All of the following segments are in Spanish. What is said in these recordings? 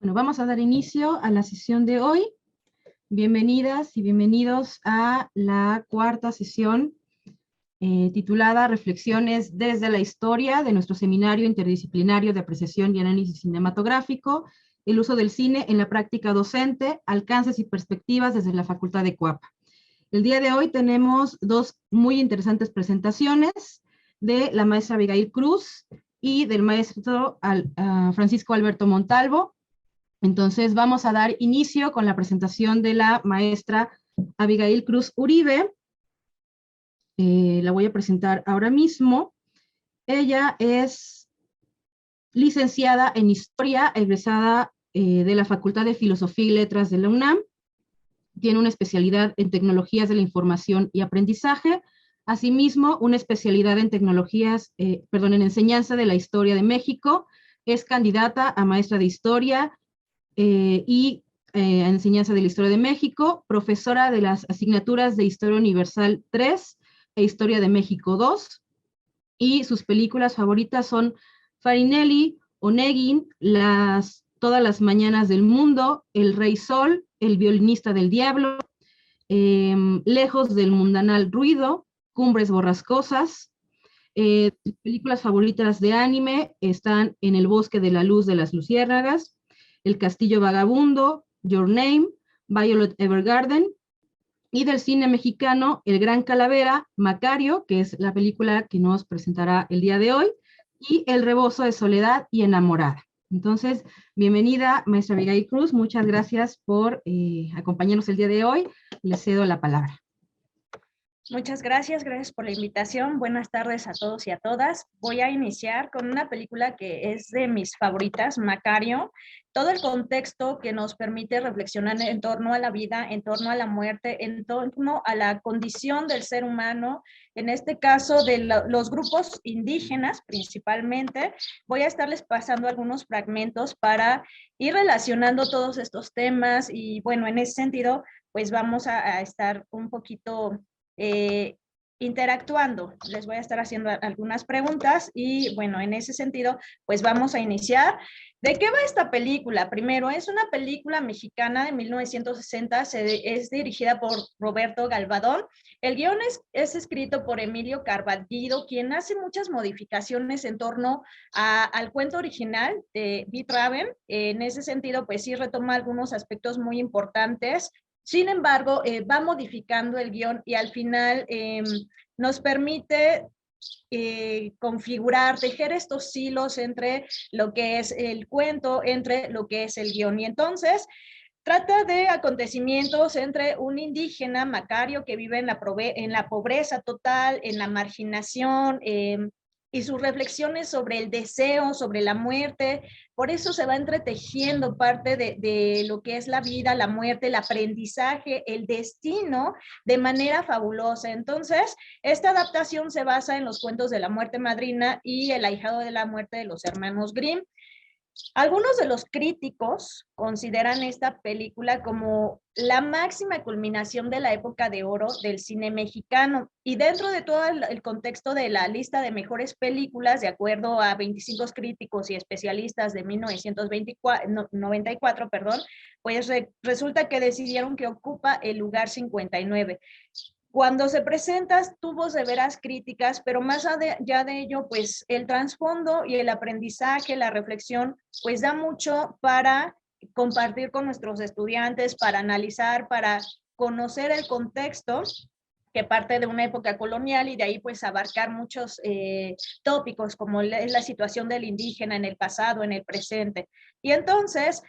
Bueno, vamos a dar inicio a la sesión de hoy. Bienvenidas y bienvenidos a la cuarta sesión titulada Reflexiones desde la historia de nuestro seminario interdisciplinario de apreciación y análisis cinematográfico, el uso del cine en la práctica docente, alcances y perspectivas desde la Facultad de Coapa. El día de hoy tenemos dos muy interesantes presentaciones de la maestra Abigail Cruz y del maestro Francisco Alberto Montalvo. Entonces vamos a dar inicio con la presentación de la maestra Abigail Cruz Uribe. La voy a presentar ahora mismo. Ella es licenciada en Historia, egresada de la Facultad de Filosofía y Letras de la UNAM. Tiene una especialidad en Tecnologías de la Información y Aprendizaje. Asimismo, una especialidad en en Enseñanza de la Historia de México. Es candidata a maestra de Historia y Enseñanza de la Historia de México, profesora de las asignaturas de Historia Universal 3 e Historia de México 2, y sus películas favoritas son Farinelli, Onegin, Todas las Mañanas del Mundo, El Rey Sol, El Violinista del Diablo, Lejos del Mundanal Ruido, Cumbres Borrascosas. Sus películas favoritas de anime están En el Bosque de la Luz de las Luciérnagas, El Castillo Vagabundo, Your Name, Violet Evergarden, y del cine mexicano, El Gran Calavera, Macario, que es la película que nos presentará el día de hoy, y El Rebozo de Soledad y Enamorada. Entonces, bienvenida, maestra Abigail Cruz, muchas gracias por acompañarnos el día de hoy. Le cedo la palabra. Muchas gracias por la invitación. Buenas tardes a todos y a todas. Voy a iniciar con una película que es de mis favoritas, Macario. Todo el contexto que nos permite reflexionar en torno a la vida, en torno a la muerte, en torno a la condición del ser humano, en este caso de los grupos indígenas principalmente. Voy a estarles pasando algunos fragmentos para ir relacionando todos estos temas y bueno, en ese sentido, pues vamos a estar un poquito interactuando. Les voy a estar haciendo algunas preguntas y bueno, en ese sentido, pues vamos a iniciar. ¿De qué va esta película? Primero, es una película mexicana de 1960, es dirigida por Roberto Galvadón. El guión es escrito por Emilio Carballido, quien hace muchas modificaciones en torno al cuento original de Beat Raven. En ese sentido, pues sí retoma algunos aspectos muy importantes. Sin embargo, va modificando el guión y al final nos permite configurar, tejer estos hilos entre lo que es el cuento, entre lo que es el guión. Y entonces trata de acontecimientos entre un indígena, Macario, que vive en la pobreza total, en la marginación, y sus reflexiones sobre el deseo, sobre la muerte. Por eso se va entretejiendo parte de lo que es la vida, la muerte, el aprendizaje, el destino, de manera fabulosa. Entonces, esta adaptación se basa en los cuentos de la muerte madrina y El ahijado de la muerte de los hermanos Grimm. Algunos de los críticos consideran esta película como la máxima culminación de la época de oro del cine mexicano, y dentro de todo el contexto de la lista de mejores películas, de acuerdo a 25 críticos y especialistas de 1994, pues resulta que decidieron que ocupa el lugar 59. Cuando se presenta tuvo severas críticas, pero más allá de ello, pues el trasfondo y el aprendizaje, la reflexión, pues da mucho para compartir con nuestros estudiantes, para analizar, para conocer el contexto que parte de una época colonial y de ahí pues abarcar muchos tópicos como es la situación del indígena en el pasado, en el presente. Y entonces,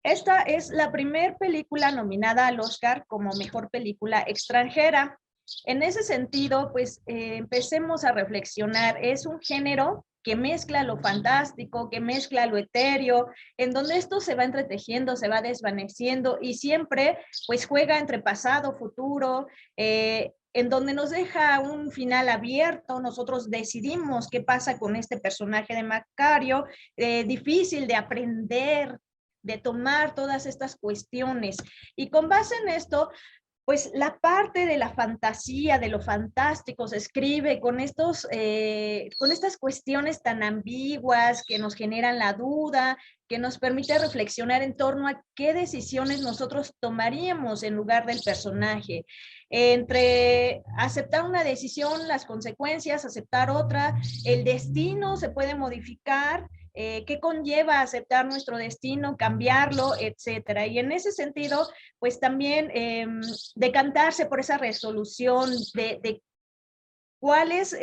esta es la primera película nominada al Oscar como mejor película extranjera. En ese sentido, pues empecemos a reflexionar. Es un género que mezcla lo fantástico, que mezcla lo etéreo, en donde esto se va entretejiendo, se va desvaneciendo y siempre pues juega entre pasado, futuro, en donde nos deja un final abierto. Nosotros decidimos qué pasa con este personaje de Macario, difícil de aprender, de tomar todas estas cuestiones. Y con base en esto, pues la parte de la fantasía, de lo fantástico, se escribe con con estas cuestiones tan ambiguas que nos generan la duda, que nos permite reflexionar en torno a qué decisiones nosotros tomaríamos en lugar del personaje. Entre aceptar una decisión, las consecuencias, aceptar otra, el destino se puede modificar, qué conlleva aceptar nuestro destino, cambiarlo, etcétera. Y en ese sentido, pues también decantarse por esa resolución de cuál es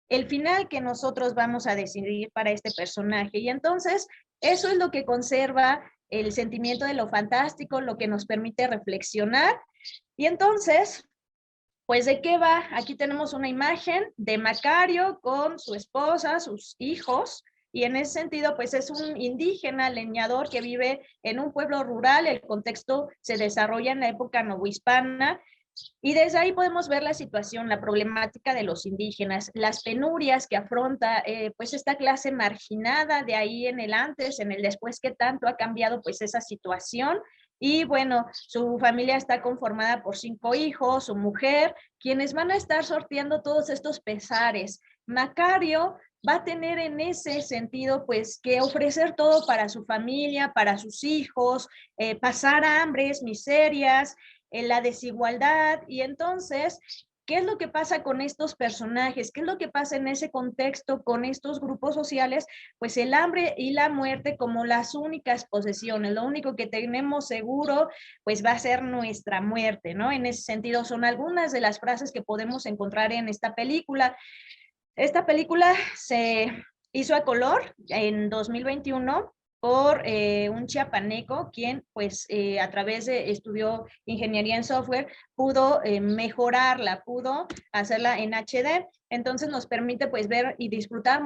el final que nosotros vamos a decidir para este personaje. Y entonces, eso es lo que conserva el sentimiento de lo fantástico, lo que nos permite reflexionar. Y entonces, pues, ¿de qué va? Aquí tenemos una imagen de Macario con su esposa, sus hijos, y en ese sentido, pues es un indígena leñador que vive en un pueblo rural. El contexto se desarrolla en la época novohispana, y desde ahí podemos ver la situación, la problemática de los indígenas, las penurias que afronta pues esta clase marginada, de ahí en el antes, en el después, que tanto ha cambiado pues esa situación. Y bueno, su familia está conformada por 5 hijos, su mujer, quienes van a estar sorteando todos estos pesares. Macario va a tener en ese sentido pues que ofrecer todo para su familia, para sus hijos, pasar hambres, miserias, la desigualdad. Y entonces, ¿qué es lo que pasa con estos personajes? ¿Qué es lo que pasa en ese contexto con estos grupos sociales? Pues el hambre y la muerte como las únicas posesiones, lo único que tenemos seguro, pues va a ser nuestra muerte, ¿no? En ese sentido, son algunas de las frases que podemos encontrar en esta película. Esta película se hizo a color en 2021 por un chiapaneco, quien pues a través de estudió ingeniería en software, pudo mejorarla, pudo hacerla en HD. Entonces nos permite pues ver y disfrutar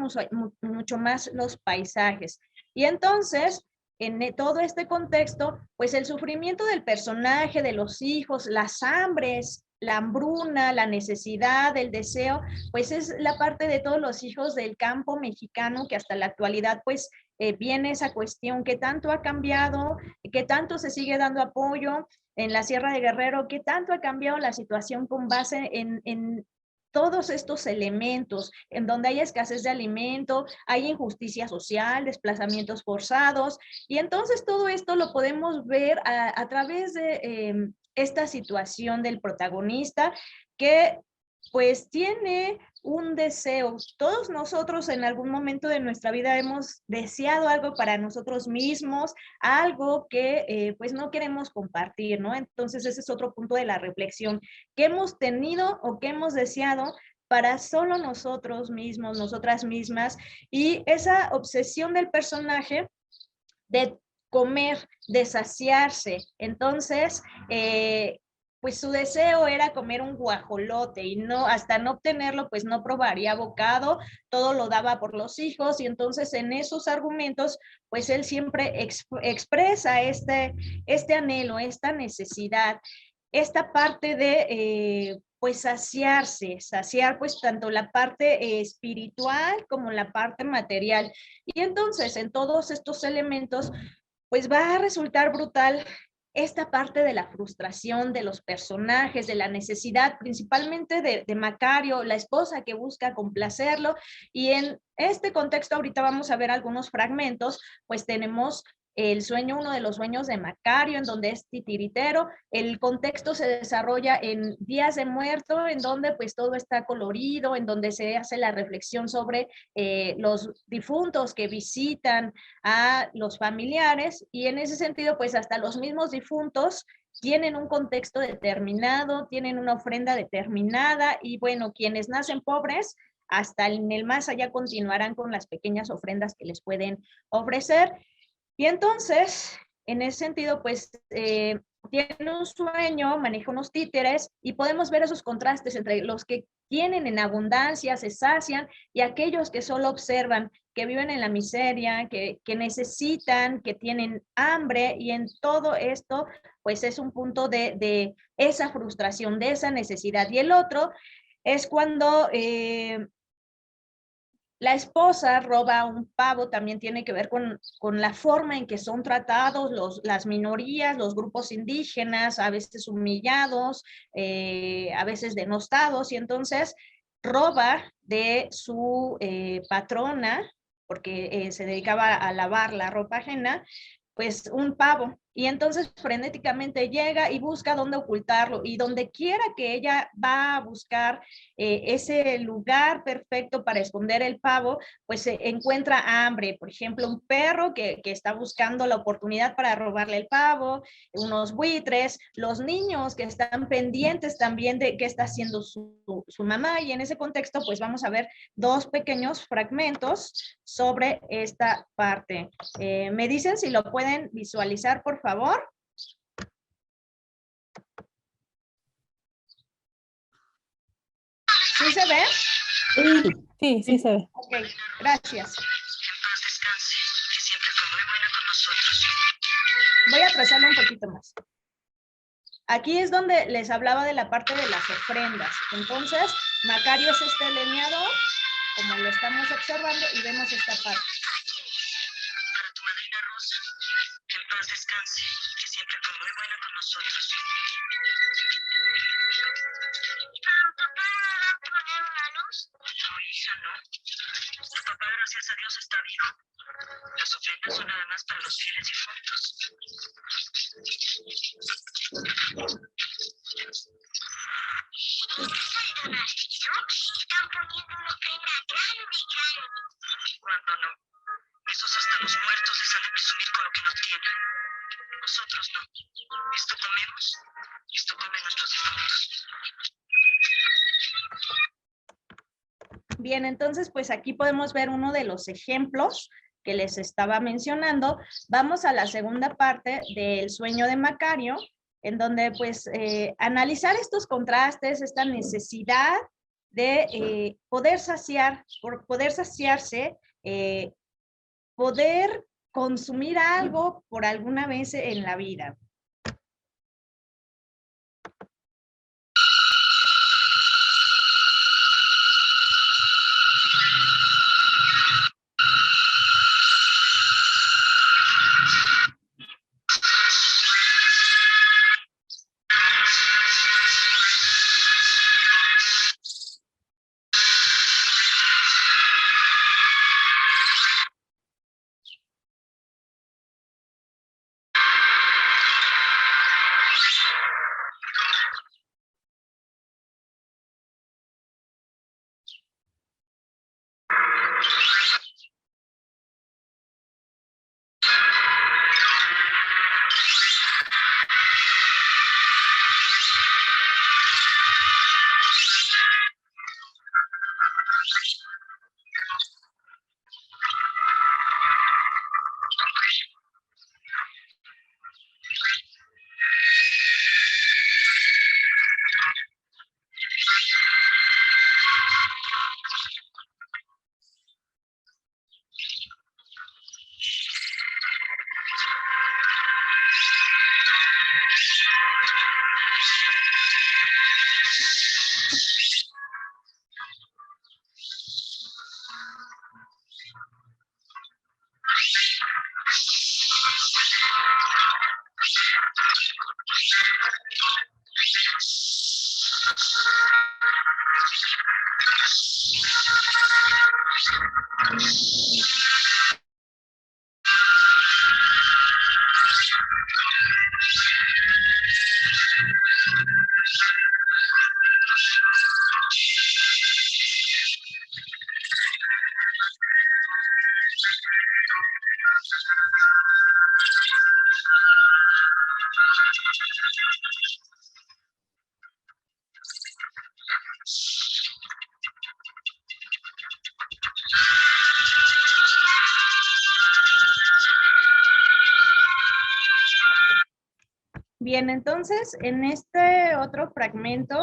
mucho más los paisajes. Y entonces, en todo este contexto, pues el sufrimiento del personaje, de los hijos, las hambres, la hambruna, la necesidad, el deseo, pues es la parte de todos los hijos del campo mexicano, que hasta la actualidad pues viene esa cuestión, qué tanto ha cambiado, qué tanto se sigue dando apoyo en la Sierra de Guerrero, qué tanto ha cambiado la situación con base en todos estos elementos, en donde hay escasez de alimento, hay injusticia social, desplazamientos forzados. Y entonces todo esto lo podemos ver a través de esta situación del protagonista, que pues tiene un deseo. Todos nosotros en algún momento de nuestra vida hemos deseado algo para nosotros mismos, algo que pues no queremos compartir, ¿no? Entonces ese es otro punto de la reflexión, que hemos tenido o que hemos deseado para solo nosotros mismos, nosotras mismas, y esa obsesión del personaje de comer, de saciarse. Entonces, pues su deseo era comer un guajolote, y no, hasta no obtenerlo, pues no probaría bocado, todo lo daba por los hijos. Y entonces en esos argumentos, pues él siempre expresa este anhelo, esta necesidad, esta parte de pues saciar pues tanto la parte espiritual como la parte material. Y entonces en todos estos elementos pues va a resultar brutal esta parte de la frustración de los personajes, de la necesidad, principalmente de Macario, la esposa que busca complacerlo. Y en este contexto, ahorita vamos a ver algunos fragmentos, pues tenemos el sueño, uno de los sueños de Macario, en donde es titiritero. El contexto se desarrolla en días de muerto, en donde pues todo está colorido, en donde se hace la reflexión sobre los difuntos que visitan a los familiares. Y en ese sentido, pues hasta los mismos difuntos tienen un contexto determinado, tienen una ofrenda determinada. Y bueno, quienes nacen pobres, hasta en el más allá continuarán con las pequeñas ofrendas que les pueden ofrecer. Y entonces, en ese sentido, pues tiene un sueño, maneja unos títeres, y podemos ver esos contrastes entre los que tienen en abundancia, se sacian, y aquellos que solo observan, que viven en la miseria, que necesitan, que tienen hambre. Y en todo esto, pues es un punto de esa frustración, de esa necesidad. Y el otro es cuando La esposa roba un pavo, también tiene que ver con la forma en que son tratados las minorías, los grupos indígenas, a veces humillados, a veces denostados, y entonces roba de su patrona, porque se dedicaba a lavar la ropa ajena, pues un pavo. Y entonces frenéticamente llega y busca dónde ocultarlo, y donde quiera que ella va a buscar ese lugar perfecto para esconder el pavo, pues se encuentra hambre. Por ejemplo, un perro que está buscando la oportunidad para robarle el pavo, unos buitres, los niños que están pendientes también de qué está haciendo su mamá, y en ese contexto pues vamos a ver dos pequeños fragmentos sobre esta parte. Me dicen si lo pueden visualizar, por favor. ¿Sí se ve? Sí, sí se ve. Ok, gracias. Voy a trazarlo un poquito más. Aquí es donde les hablaba de la parte de las ofrendas. Entonces, Macario es este leñador, como lo estamos observando, y vemos esta parte. Para tu madrina Rosa, que en paz descanse, que siempre fue muy buena con nosotros. ¿Papá va a poner una luz? No, hija, no. Tu papá, gracias a Dios, está vivo. Las ofrendas son nada más para los fieles difuntos. Están poniendo una ofrenda grande. ¿Cuándo no? Esos hasta los muertos les han de presumir con lo que no tienen. Nosotros no. Esto comemos, esto comen nuestros difuntos. Bien, entonces pues aquí podemos ver uno de los ejemplos que les estaba mencionando. Vamos a la segunda parte del sueño de Macario, en donde pues analizar estos contrastes, esta necesidad de poder saciarse, poder consumir algo por alguna vez en la vida. Bien, entonces en este otro fragmento,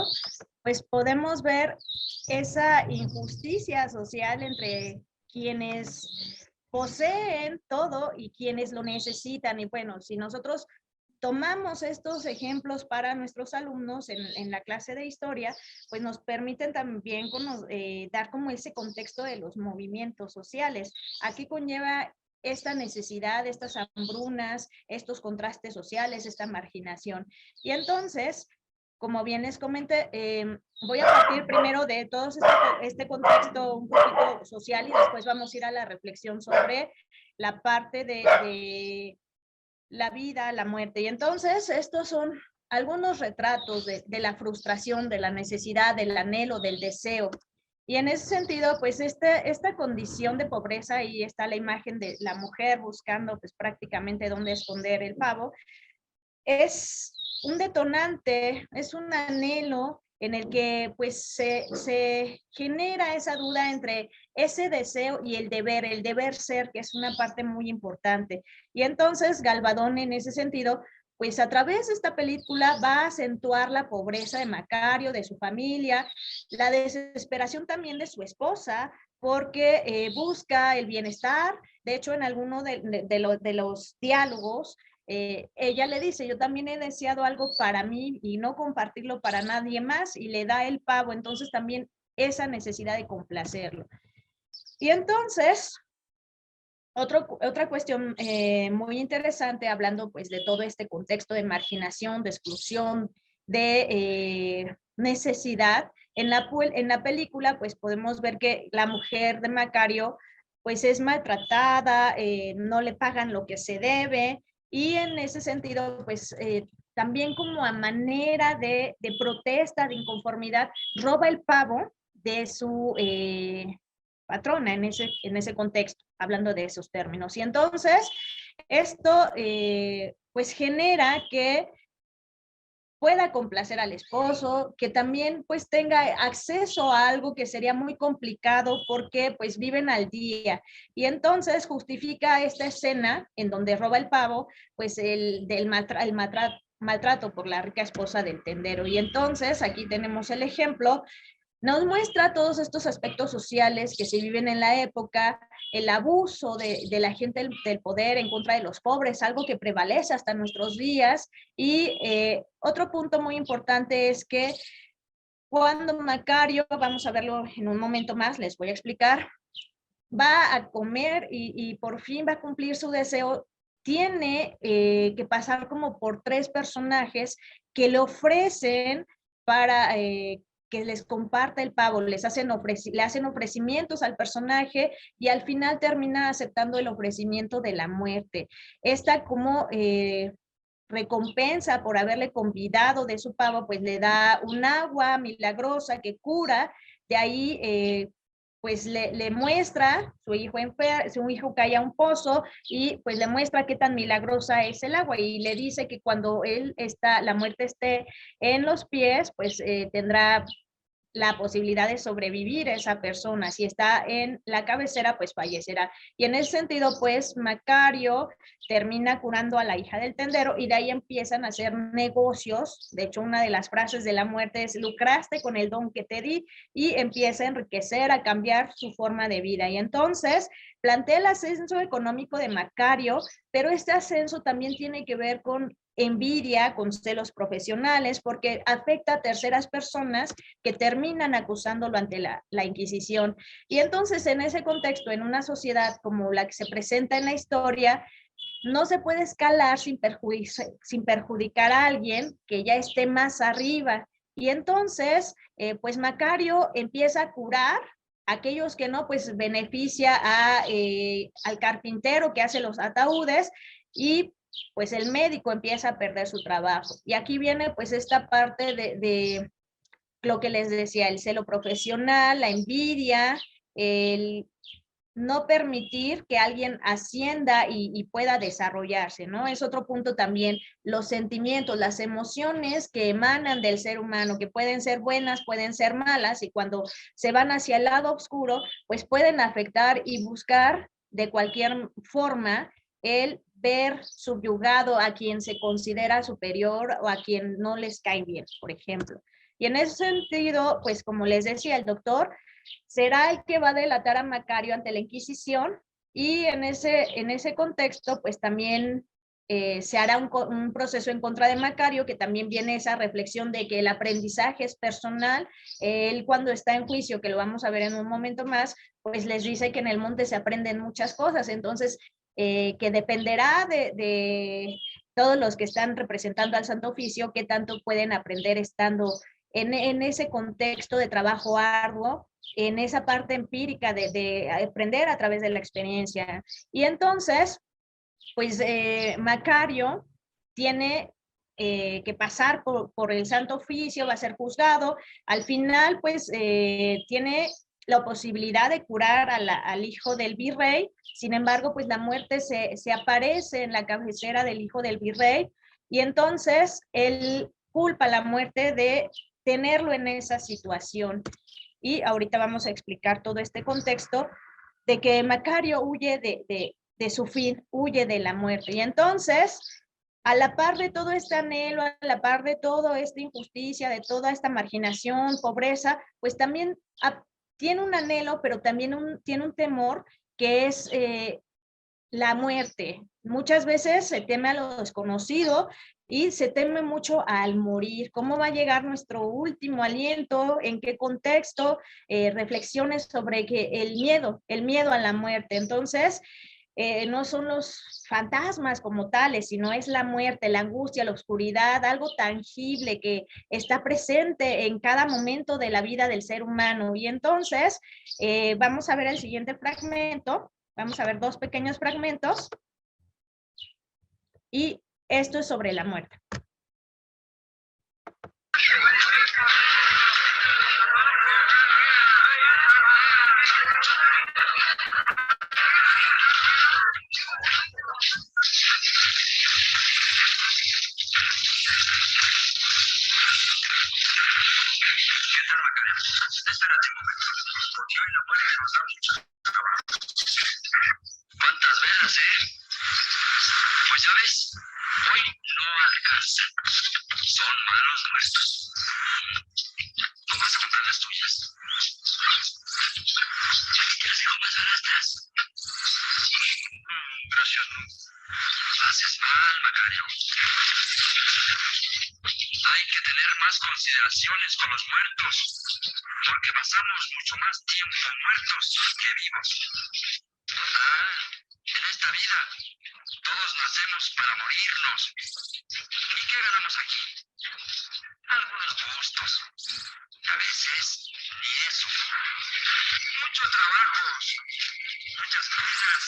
pues podemos ver esa injusticia social entre quienes poseen todo y quienes lo necesitan. Y bueno, si nosotros tomamos estos ejemplos para nuestros alumnos en la clase de historia, pues nos permiten también dar como ese contexto de los movimientos sociales. Aquí conlleva esta necesidad, estas hambrunas, estos contrastes sociales, esta marginación. Y entonces, como bien les comenté, voy a partir primero de todo este contexto un poquito social y después vamos a ir a la reflexión sobre la parte de la vida, la muerte. Y entonces estos son algunos retratos de la frustración, de la necesidad, del anhelo, del deseo. Y en ese sentido, pues esta condición de pobreza, ahí está la imagen de la mujer buscando pues prácticamente dónde esconder el pavo, es un detonante, es un anhelo en el que pues se genera esa duda entre ese deseo y el deber ser, que es una parte muy importante. Y entonces Galvadón en ese sentido, pues a través de esta película va a acentuar la pobreza de Macario, de su familia, la desesperación también de su esposa, porque busca el bienestar. De hecho, en alguno de los diálogos, ella le dice, yo también he deseado algo para mí y no compartirlo para nadie más, y le da el pavo, entonces también esa necesidad de complacerlo. Y entonces, otra cuestión muy interesante, hablando pues de todo este contexto de marginación, de exclusión, de necesidad, en la película pues podemos ver que la mujer de Macario pues es maltratada, no le pagan lo que se debe, y en ese sentido pues también como a manera de protesta, de inconformidad, roba el pavo de su patrona en ese contexto, hablando de esos términos. Y entonces, esto pues genera que pueda complacer al esposo, que también pues tenga acceso a algo que sería muy complicado porque pues viven al día. Y entonces justifica esta escena en donde roba el pavo, pues el maltrato por la rica esposa del tendero. Y entonces aquí tenemos el ejemplo. Nos muestra todos estos aspectos sociales que se viven en la época, el abuso de la gente del poder en contra de los pobres, algo que prevalece hasta nuestros días. Y otro punto muy importante es que cuando Macario, vamos a verlo en un momento más, les voy a explicar, va a comer y por fin va a cumplir su deseo, tiene que pasar como por 3 personajes que le ofrecen para que les comparta el pavo, le hacen ofrecimientos al personaje y al final termina aceptando el ofrecimiento de la muerte. Esta como recompensa por haberle convidado de su pavo, pues le da un agua milagrosa que cura. De ahí pues le muestra su hijo cae a un pozo y pues le muestra qué tan milagrosa es el agua, y le dice que cuando la muerte esté en los pies, pues tendrá la posibilidad de sobrevivir esa persona. Si está en la cabecera, pues fallecerá. Y en ese sentido, pues Macario termina curando a la hija del tendero y de ahí empiezan a hacer negocios. De hecho, una de las frases de la muerte es: lucraste con el don que te di, y empieza a enriquecer, a cambiar su forma de vida. Y entonces plantea el ascenso económico de Macario, pero este ascenso también tiene que ver con envidia, con celos profesionales, porque afecta a terceras personas que terminan acusándolo ante la Inquisición. Y entonces, en ese contexto, en una sociedad como la que se presenta en la historia, no se puede escalar sin perjudicar a alguien que ya esté más arriba. Y entonces, pues Macario empieza a curar a aquellos que no, pues beneficia al carpintero que hace los ataúdes, y pues el médico empieza a perder su trabajo. Y aquí viene pues esta parte de lo que les decía, el celo profesional, la envidia, el no permitir que alguien ascienda y pueda desarrollarse, ¿no? Es otro punto también, los sentimientos, las emociones que emanan del ser humano, que pueden ser buenas, pueden ser malas, y cuando se van hacia el lado oscuro, pues pueden afectar y buscar de cualquier forma el ver subyugado a quien se considera superior o a quien no les cae bien, por ejemplo. Y en ese sentido, pues como les decía, el doctor será el que va a delatar a Macario ante la Inquisición, y en ese contexto, pues también se hará un proceso en contra de Macario, que también viene esa reflexión de que el aprendizaje es personal. Él cuando está en juicio, que lo vamos a ver en un momento más, pues les dice que en el monte se aprenden muchas cosas, entonces que dependerá de todos los que están representando al Santo Oficio, qué tanto pueden aprender estando en ese contexto de trabajo arduo, en esa parte empírica de aprender a través de la experiencia. Y entonces, pues Macario tiene que pasar por el Santo Oficio, va a ser juzgado. Al final, pues tiene la posibilidad de curar al hijo del virrey. Sin embargo, pues la muerte se aparece en la cabecera del hijo del virrey y entonces él culpa a la muerte de tenerlo en esa situación. Y ahorita vamos a explicar todo este contexto de que Macario huye de su fin, huye de la muerte. Y entonces, a la par de todo este anhelo, a la par de toda esta injusticia, de toda esta marginación, pobreza, pues también tiene un anhelo, pero también tiene un temor que es la muerte. Muchas veces se teme a lo desconocido y se teme mucho al morir. ¿Cómo va a llegar nuestro último aliento? ¿En qué contexto? Reflexiones sobre que el miedo a la muerte. Entonces, no son los fantasmas como tales, sino es la muerte, la angustia, la oscuridad, algo tangible que está presente en cada momento de la vida del ser humano. Y entonces, vamos a ver el siguiente fragmento. Vamos a ver dos pequeños fragmentos. Y esto es sobre la muerte. Espérate un momento, porque hoy la muerte nos da mucho trabajo. ¿Cuántas velas, Pues ya ves, hoy no alcanzan. Son malos muertos. No vas a comprar las tuyas. Te las dejo más baratas. Gracias, no. Haces mal, Macario. Hay que tener más consideraciones con los muertos, porque pasamos mucho más tiempo muertos que vivos. Total, en esta vida, todos nacemos para morirnos. ¿Y qué ganamos aquí? Algunos gustos. A veces, ni eso. Muchos trabajos, muchas penas.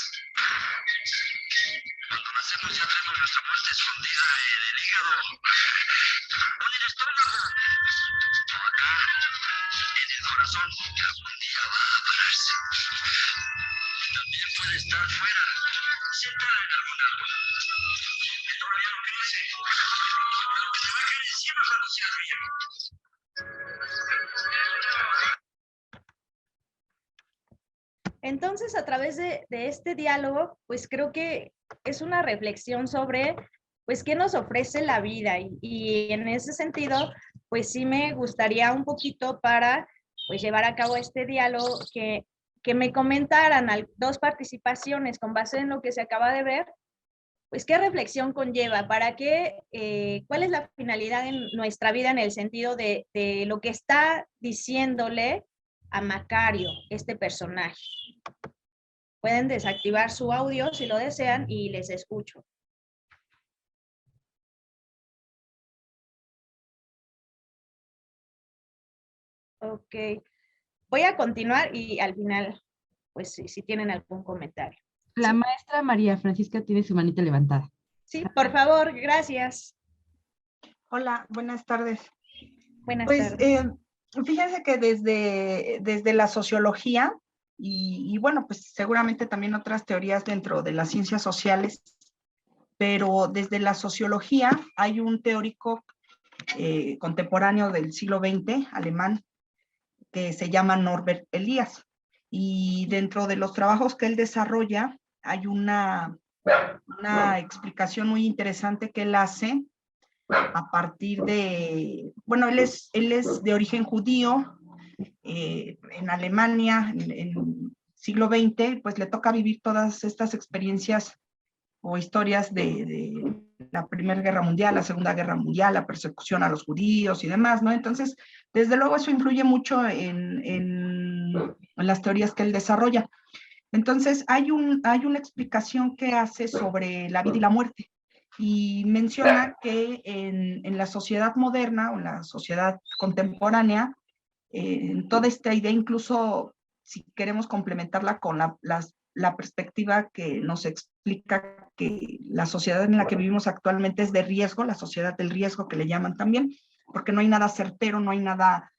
Cuando nacemos ya tenemos nuestra muerte escondida en el hígado o en el estómago, o acá, en el corazón, que algún día va a pararse. También puede estar fuera, sentada en algún árbol, que todavía no crece, pero que se va a caer encima cuando sea viejo. Entonces, a través de este diálogo, pues creo que es una reflexión sobre, pues, qué nos ofrece la vida. Y en ese sentido, pues sí me gustaría un poquito para, pues, llevar a cabo este diálogo que me comentaran dos participaciones con base en lo que se acaba de ver, pues qué reflexión conlleva, para qué, cuál es la finalidad en nuestra vida en el sentido de lo que está diciéndole a Macario, este personaje. Pueden desactivar su audio si lo desean y les escucho. Ok. Voy a continuar y al final, pues si tienen algún comentario. La maestra María Francisca tiene su manita levantada. Sí, por favor, gracias. Hola, buenas tardes. Buenas tardes. Fíjense que desde la sociología y bueno, pues seguramente también otras teorías dentro de las ciencias sociales, pero desde la sociología hay un teórico contemporáneo del siglo XX, alemán, que se llama Norbert Elias. Y dentro de los trabajos que él desarrolla hay una explicación muy interesante que él hace a partir de, bueno, él es de origen judío, en Alemania, en siglo XX, pues le toca vivir todas estas experiencias o historias de la Primera Guerra Mundial, la Segunda Guerra Mundial, la persecución a los judíos y demás, ¿no? Entonces, desde luego eso influye mucho en las teorías que él desarrolla. Entonces, hay una explicación que hace sobre la vida y la muerte, y menciona que en la sociedad moderna o en la sociedad contemporánea, en toda esta idea, incluso si queremos complementarla con la perspectiva que nos explica que la sociedad en la que vivimos actualmente es de riesgo, la sociedad del riesgo que le llaman también, porque no hay nada certero, no hay nada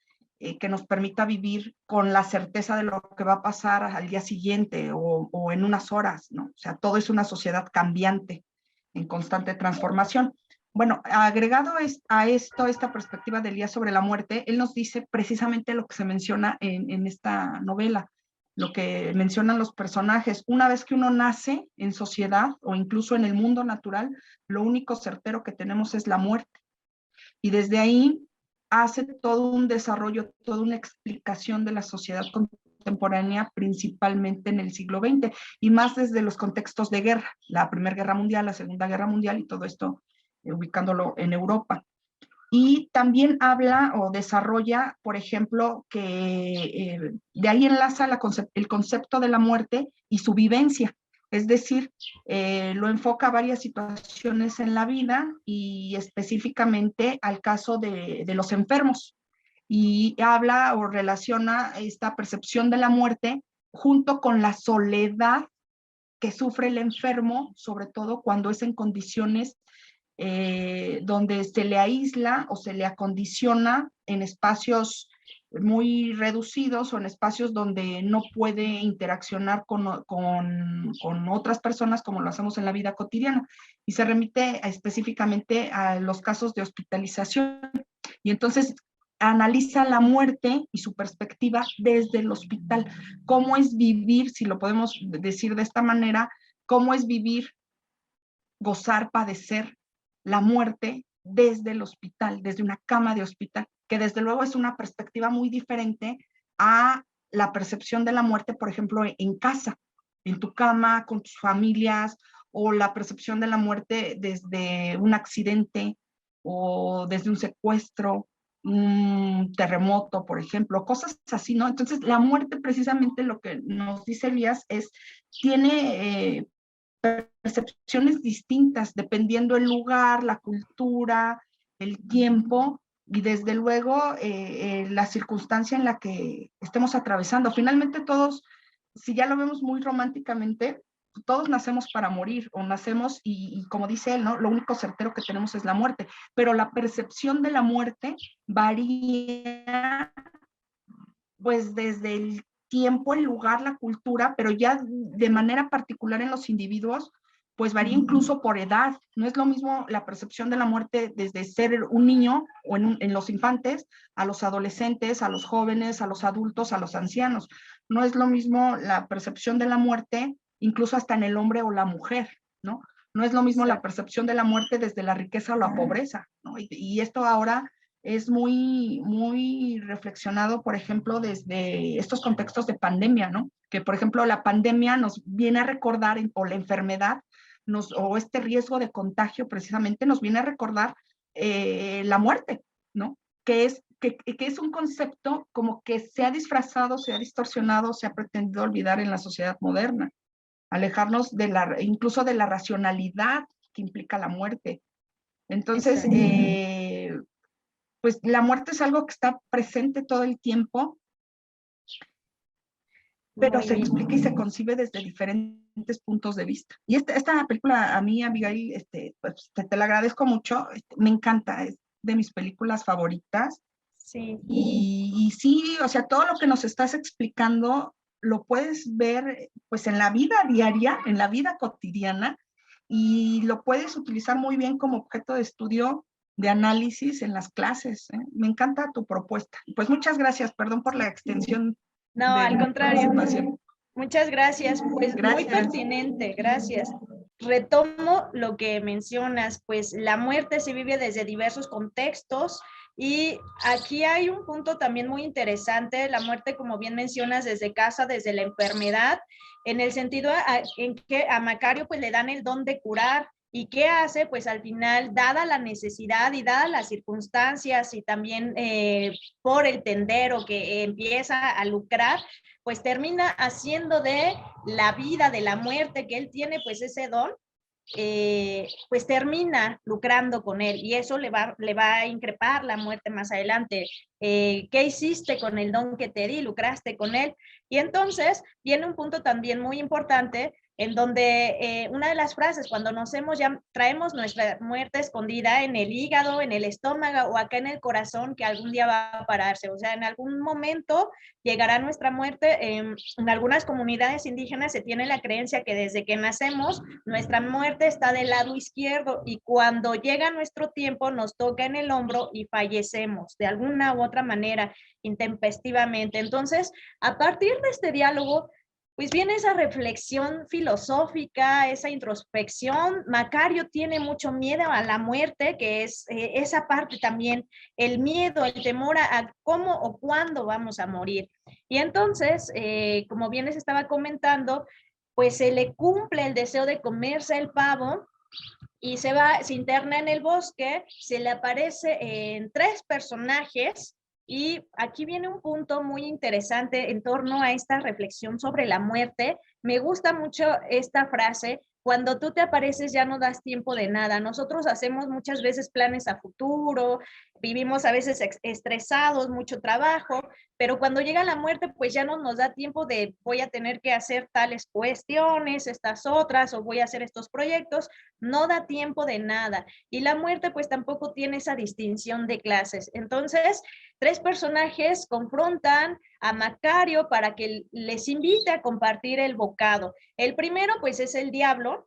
que nos permita vivir con la certeza de lo que va a pasar al día siguiente o en unas horas, ¿no? O sea, todo es una sociedad cambiante, en constante transformación. Bueno, agregado a esto, esta perspectiva de Elías sobre la muerte, él nos dice precisamente lo que se menciona en esta novela, lo que mencionan los personajes. Una vez que uno nace en sociedad o incluso en el mundo natural, lo único certero que tenemos es la muerte. Y desde ahí hace todo un desarrollo, toda una explicación de la sociedad contemporánea, principalmente en el siglo XX, y más desde los contextos de guerra, la Primera Guerra Mundial, la Segunda Guerra Mundial y todo esto, ubicándolo en Europa. Y también habla o desarrolla, por ejemplo, que de ahí enlaza el concepto de la muerte y su vivencia. Es decir, lo enfoca a varias situaciones en la vida y específicamente al caso de los enfermos. Y habla o relaciona esta percepción de la muerte junto con la soledad que sufre el enfermo, sobre todo cuando es en condiciones donde se le aísla o se le acondiciona en espacios muy reducidos o en espacios donde no puede interaccionar con otras personas como lo hacemos en la vida cotidiana. Y se remite específicamente a los casos de hospitalización. Y entonces analiza la muerte y su perspectiva desde el hospital. ¿Cómo es vivir, si lo podemos decir de esta manera, cómo es vivir, gozar, padecer la muerte desde el hospital, desde una cama de hospital, que desde luego es una perspectiva muy diferente a la percepción de la muerte, por ejemplo, en casa, en tu cama, con tus familias, o la percepción de la muerte desde un accidente o desde un secuestro, un terremoto, por ejemplo, cosas así, ¿no? Entonces, la muerte, precisamente lo que nos dice Elías tiene percepciones distintas dependiendo el lugar, la cultura, el tiempo y desde luego la circunstancia en la que estemos atravesando. Finalmente todos, si ya lo vemos muy románticamente, todos nacemos para morir o nacemos y como dice él, ¿no? Lo único certero que tenemos es la muerte, pero la percepción de la muerte varía pues desde el tiempo, el lugar, la cultura, pero ya de manera particular en los individuos, pues varía incluso por edad. No es lo mismo la percepción de la muerte desde ser un niño o en los infantes, a los adolescentes, a los jóvenes, a los adultos, a los ancianos. No es lo mismo la percepción de la muerte incluso hasta en el hombre o la mujer, ¿no? No es lo mismo la percepción de la muerte desde la riqueza o la pobreza, ¿no? Y esto ahora es muy reflexionado, por ejemplo, desde estos contextos de pandemia, ¿no? Que, por ejemplo, la pandemia nos viene a recordar, o la enfermedad, o este riesgo de contagio precisamente nos viene a recordar la muerte, ¿no? Que es un concepto como que se ha disfrazado, se ha distorsionado, se ha pretendido olvidar en la sociedad moderna, alejarnos incluso de la racionalidad que implica la muerte. Entonces, pues la muerte es algo que está presente todo el tiempo, pero se explica y se concibe desde diferentes puntos de vista. Y esta película, a mí, Abigail, pues, te la agradezco mucho, me encanta, es de mis películas favoritas. Sí. Y sí, o sea, todo lo que nos estás explicando lo puedes ver pues en la vida diaria, en la vida cotidiana, y lo puedes utilizar muy bien como objeto de estudio, de análisis en las clases. Me encanta tu propuesta. Pues muchas gracias, perdón por la extensión. No, al contrario. Muchas gracias, pues gracias. Muy pertinente, gracias. Retomo lo que mencionas, pues la muerte se vive desde diversos contextos Y aquí hay un punto también muy interesante, la muerte, como bien mencionas, desde casa, desde la enfermedad, en el sentido en que a Macario pues le dan el don de curar. ¿Y qué hace? Pues al final, dada la necesidad y dadas las circunstancias y también por el tendero que empieza a lucrar, pues termina haciendo de la vida, de la muerte que él tiene, pues ese don, pues termina lucrando con él y eso le va a increpar la muerte más adelante. ¿Qué hiciste con el don que te di? Lucraste con él. Y entonces viene un punto también muy importante en donde una de las frases, cuando nos hemos ya traemos nuestra muerte escondida en el hígado, en el estómago o acá en el corazón, que algún día va a pararse. O sea, en algún momento llegará nuestra muerte. En algunas comunidades indígenas se tiene la creencia que desde que nacemos, nuestra muerte está del lado izquierdo y cuando llega nuestro tiempo nos toca en el hombro y fallecemos de alguna u otra manera, intempestivamente. Entonces, a partir de este diálogo, pues viene esa reflexión filosófica, esa introspección. Macario tiene mucho miedo a la muerte, que es esa parte también, el miedo, el temor a cómo o cuándo vamos a morir. Y entonces, como bien les estaba comentando, pues se le cumple el deseo de comerse el pavo y se interna en el bosque, se le aparece en 3 personajes. Y aquí viene un punto muy interesante en torno a esta reflexión sobre la muerte. Me gusta mucho esta frase: cuando tú te apareces ya no das tiempo de nada. Nosotros hacemos muchas veces planes a futuro, vivimos a veces estresados, mucho trabajo, pero cuando llega la muerte pues ya no nos da tiempo de voy a tener que hacer tales cuestiones, estas otras, o voy a hacer estos proyectos. No da tiempo de nada. Y la muerte pues tampoco tiene esa distinción de clases. Entonces, 3 personajes confrontan a Macario para que les invite a compartir el bocado. El primero pues es el diablo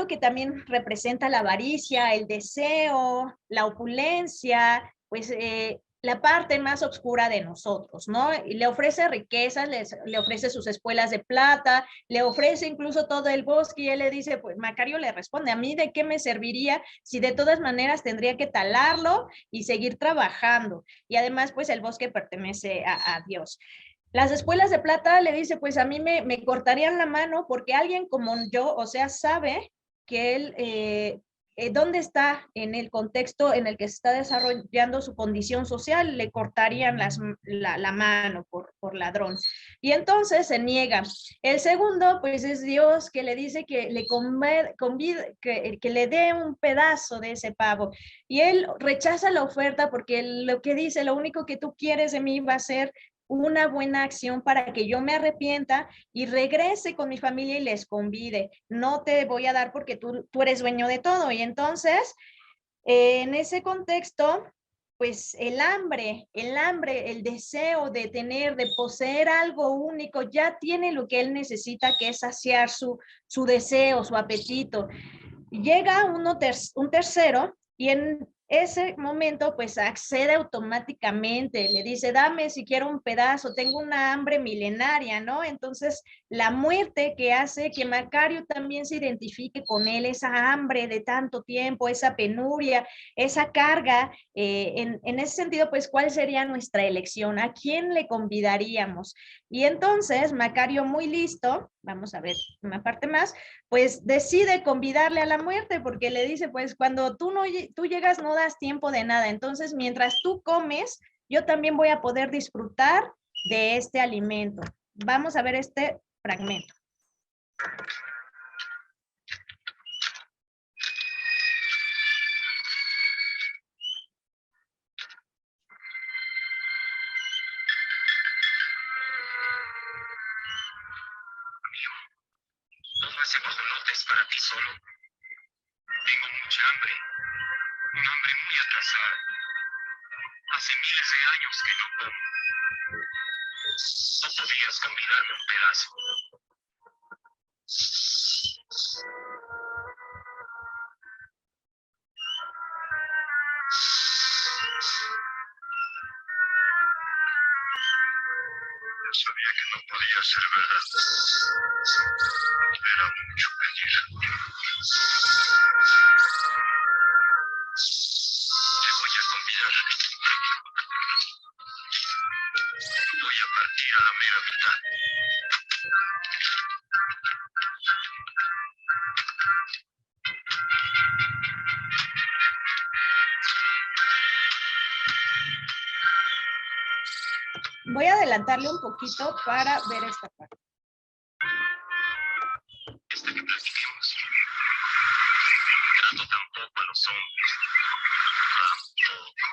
que también representa la avaricia, el deseo, la opulencia, pues la parte más oscura de nosotros, ¿no? Y le ofrece riquezas, le ofrece sus espuelas de plata, le ofrece incluso todo el bosque y él le dice, pues Macario le responde, ¿a mí de qué me serviría si de todas maneras tendría que talarlo y seguir trabajando? Y además, pues el bosque pertenece a Dios. Las espuelas de plata le dice, pues a mí me cortarían la mano porque alguien como yo, o sea, sabe que él, dónde está en el contexto en el que se está desarrollando su condición social, le cortarían la mano por ladrón. Y entonces se niega. El segundo, pues es Dios que le dice que le convida, que le dé un pedazo de ese pavo. Y él rechaza la oferta porque lo que dice, lo único que tú quieres de mí va a ser una buena acción para que yo me arrepienta y regrese con mi familia y les convide. No te voy a dar porque tú eres dueño de todo. Y entonces, en ese contexto, pues el deseo de tener, de poseer algo único, ya tiene lo que él necesita, que es saciar su deseo, su apetito. Llega un tercero y en ese momento pues accede automáticamente, le dice, dame si quiero un pedazo, tengo una hambre milenaria, ¿no? Entonces la muerte que hace que Macario también se identifique con él, esa hambre de tanto tiempo, esa penuria, esa carga, en ese sentido pues ¿cuál sería nuestra elección? ¿A quién le convidaríamos? Y entonces Macario, muy listo, vamos a ver una parte más, pues decide convidarle a la muerte porque le dice, pues cuando tú llegas no das tiempo de nada, entonces mientras tú comes, yo también voy a poder disfrutar de este alimento. Vamos a ver este fragmento. Todo ese guajolote es para ti solo. Tengo mucha hambre, un hambre muy atrasada. Hace miles de años que no como. ¿No podrías convidarme un pedazo? Yo sabía que no podía ser verdad. Era mucho pedir. Te voy a convidar cambiar. Voy a partir a la mera mitad. Voy a adelantarle un poquito para ver esta parte. Esta que platiquemos. Trato tampoco a los hombres. Tampoco.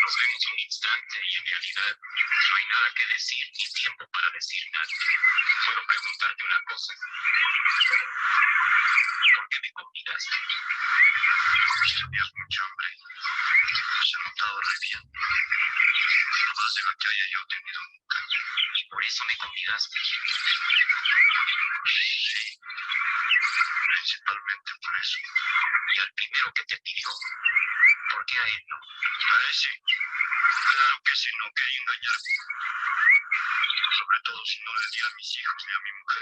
Nos vemos un instante y en realidad no hay nada que decir ni tiempo para decir nada. Puedo preguntarte una cosa. ¿Por qué me convidaste? Tenías mucha hambre. Se ha notado re bien. Más de la que haya yo tenido nunca. Y por eso me convidaste. Sí. Principalmente por eso. Y al primero que te pidió. ¿Por qué a él no? A ese. Claro que sí, no quería engañarme. Sobre todo si no le di a mis hijos ni a mi mujer.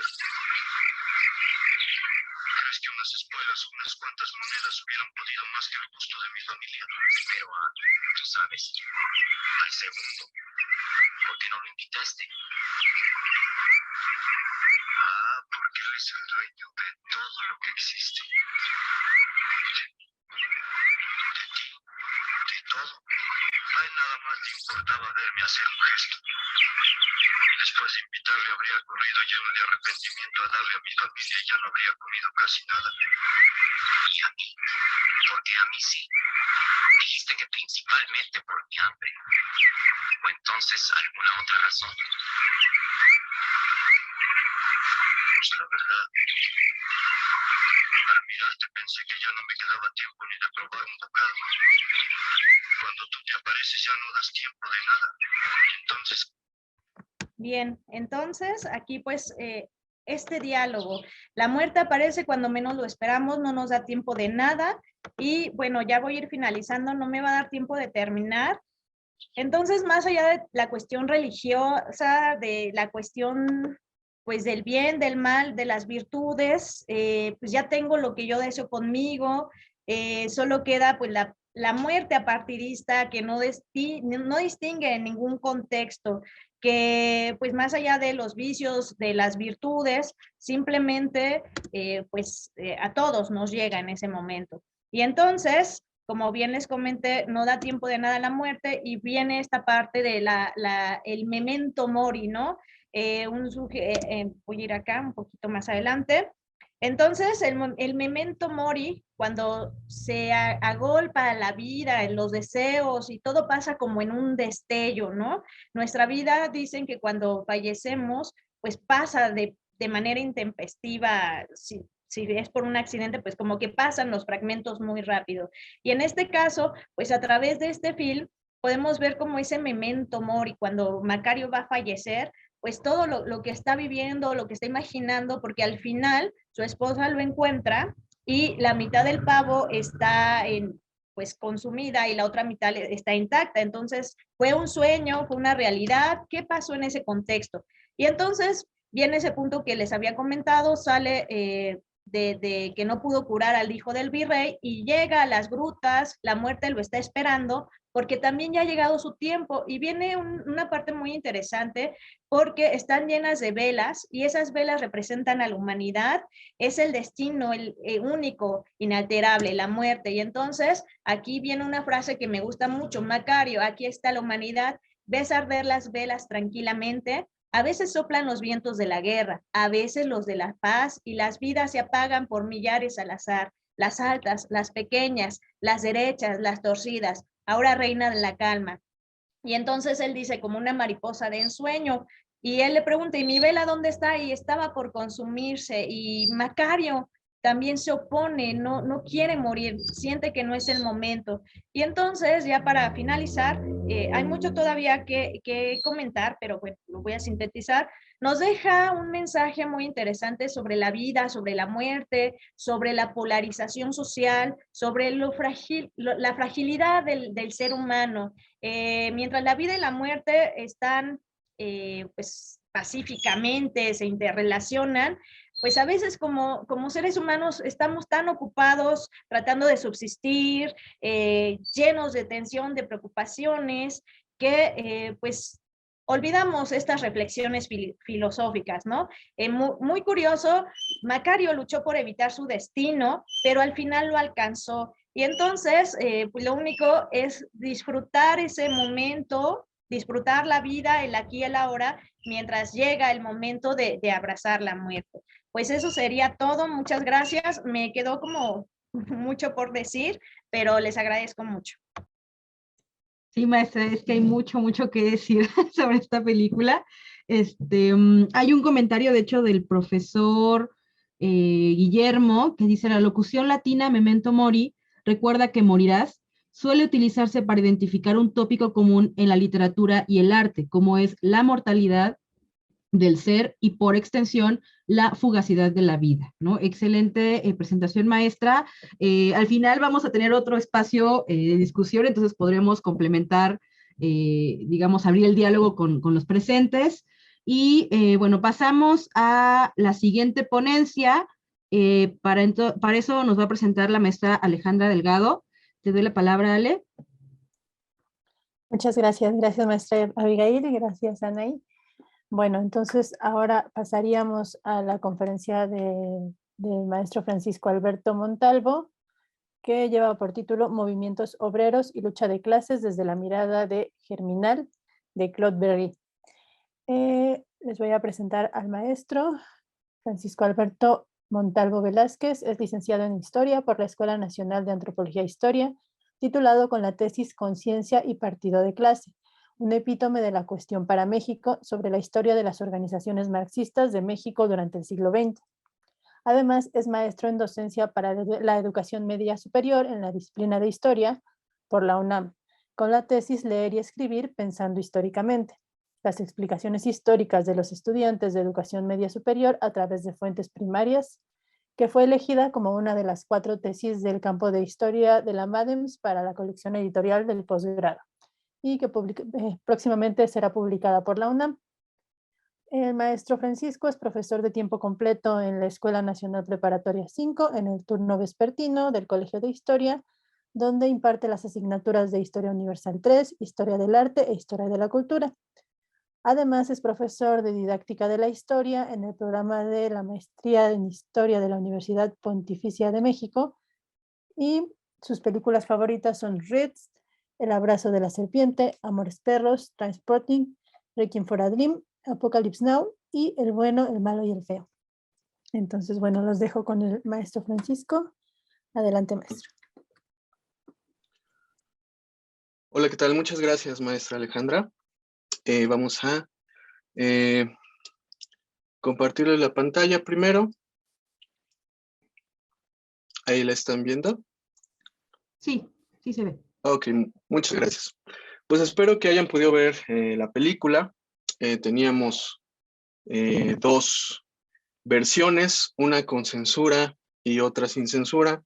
¿Crees que unas espuelas o unas cuantas monedas hubieran podido más que el gusto de mi familia? Pero, tú sabes, al segundo, ¿por qué no lo invitaste? Porque él es el dueño de todo lo que existe. De todo. A él nada más le importaba verme hacer un gesto. Después de invitarle habría corrido lleno de arrepentimiento a darle a mi familia y ya no habría comido casi nada. Y a mí, porque a mí sí. Dijiste que principalmente por mi hambre. ¿O entonces alguna otra razón? Pues la verdad, al mirarte pensé que ya no me quedaba tiempo ni de probar un bocado. Cuando tú te apareces ya no das tiempo de nada. Entonces... Bien, entonces aquí pues este diálogo. La muerte aparece cuando menos lo esperamos, no nos da tiempo de nada y bueno, ya voy a ir finalizando, no me va a dar tiempo de terminar. Entonces, más allá de la cuestión religiosa, de la cuestión pues del bien, del mal, de las virtudes, pues ya tengo lo que yo deseo conmigo, solo queda pues la muerte apartidista que no distingue en ningún contexto, que pues más allá de los vicios, de las virtudes, simplemente a todos nos llega en ese momento. Y entonces, como bien les comenté, no da tiempo de nada a la muerte y viene esta parte de el memento mori, ¿no? Voy a ir acá un poquito más adelante. Entonces, el memento mori, cuando se agolpa la vida, en los deseos y todo pasa como en un destello, ¿no? Nuestra vida, dicen que cuando fallecemos, pues pasa de manera intempestiva, si es por un accidente, pues como que pasan los fragmentos muy rápido. Y en este caso, pues a través de este film, podemos ver como ese memento mori, cuando Macario va a fallecer, pues todo lo que está viviendo, lo que está imaginando, porque al final su esposa lo encuentra y la mitad del pavo está pues consumida y la otra mitad está intacta. Entonces, fue un sueño, fue una realidad. ¿Qué pasó en ese contexto? Y entonces, viene ese punto que les había comentado, sale de que no pudo curar al hijo del virrey y llega a las grutas, la muerte lo está esperando porque también ya ha llegado su tiempo y viene una parte muy interesante porque están llenas de velas y esas velas representan a la humanidad, es el destino, el único, inalterable, la muerte. Y entonces aquí viene una frase que me gusta mucho: Macario, aquí está la humanidad, ves arder las velas tranquilamente. A veces soplan los vientos de la guerra, a veces los de la paz, y las vidas se apagan por millares al azar, las altas, las pequeñas, las derechas, las torcidas. Ahora reina la calma. Y entonces él dice, como una mariposa de ensueño, y él le pregunta, ¿y mi vela dónde está? Y estaba por consumirse, y Macario también se opone, no quiere morir, siente que no es el momento. Y entonces, ya para finalizar, hay mucho todavía que comentar, pero bueno, lo voy a sintetizar. Nos deja un mensaje muy interesante sobre la vida, sobre la muerte, sobre la polarización social, sobre la fragilidad del ser humano. Mientras la vida y la muerte están pues pacíficamente, se interrelacionan, pues a veces como seres humanos estamos tan ocupados tratando de subsistir, llenos de tensión, de preocupaciones, que pues olvidamos estas reflexiones filosóficas, ¿no? Muy curioso, Macario luchó por evitar su destino, pero al final lo alcanzó. Y entonces, pues lo único es disfrutar ese momento, disfrutar la vida, el aquí y el ahora, mientras llega el momento de abrazar la muerte. Pues eso sería todo. Muchas gracias. Me quedó como mucho por decir, pero les agradezco mucho. Sí, maestra, es que hay mucho que decir sobre esta película. Hay un comentario, de hecho, del profesor Guillermo, que dice, la locución latina memento mori, recuerda que morirás, suele utilizarse para identificar un tópico común en la literatura y el arte, como es la mortalidad del ser y por extensión la fugacidad de la vida, ¿no? Excelente presentación, maestra. Al final vamos a tener otro espacio de discusión, entonces podremos complementar, digamos, abrir el diálogo con los presentes. Y bueno, pasamos a la siguiente ponencia. Para eso nos va a presentar la maestra Alejandra Delgado. Te doy la palabra, Ale. Muchas gracias. Gracias, maestra Abigail, y gracias, Anaí. Bueno, entonces ahora pasaríamos a la conferencia del maestro Francisco Alberto Montalvo, que lleva por título Movimientos Obreros y Lucha de Clases desde la mirada de Germinal, de Claude Berry. Les voy a presentar al maestro Francisco Alberto Montalvo Velázquez. Es licenciado en Historia por la Escuela Nacional de Antropología e Historia, titulado con la tesis Conciencia y Partido de Clase, un epítome de la cuestión para México sobre la historia de las organizaciones marxistas de México durante el siglo XX. Además, es maestro en docencia para la educación media superior en la disciplina de Historia por la UNAM, con la tesis Leer y Escribir pensando históricamente, las explicaciones históricas de los estudiantes de educación media superior a través de fuentes primarias, que fue elegida como una de las 4 tesis del campo de Historia de la MADEMS para la colección editorial del posgrado, y que próximamente será publicada por la UNAM. El maestro Francisco es profesor de tiempo completo en la Escuela Nacional Preparatoria 5, en el turno vespertino del Colegio de Historia, donde imparte las asignaturas de Historia Universal 3, Historia del Arte e Historia de la Cultura. Además, es profesor de Didáctica de la Historia en el programa de la Maestría en Historia de la Universidad Pontificia de México, y sus películas favoritas son Ritz, El abrazo de la serpiente, Amores perros, Transporting, Requiem for a Dream, Apocalypse Now y El bueno, el malo y el feo. Entonces, bueno, los dejo con el maestro Francisco. Adelante, maestro. Hola, ¿qué tal? Muchas gracias, maestra Alejandra. Vamos a compartirles la pantalla primero. Ahí la están viendo. Sí, sí se ve. Ok, muchas gracias. Pues espero que hayan podido ver la película. Teníamos 2 versiones, una con censura y otra sin censura.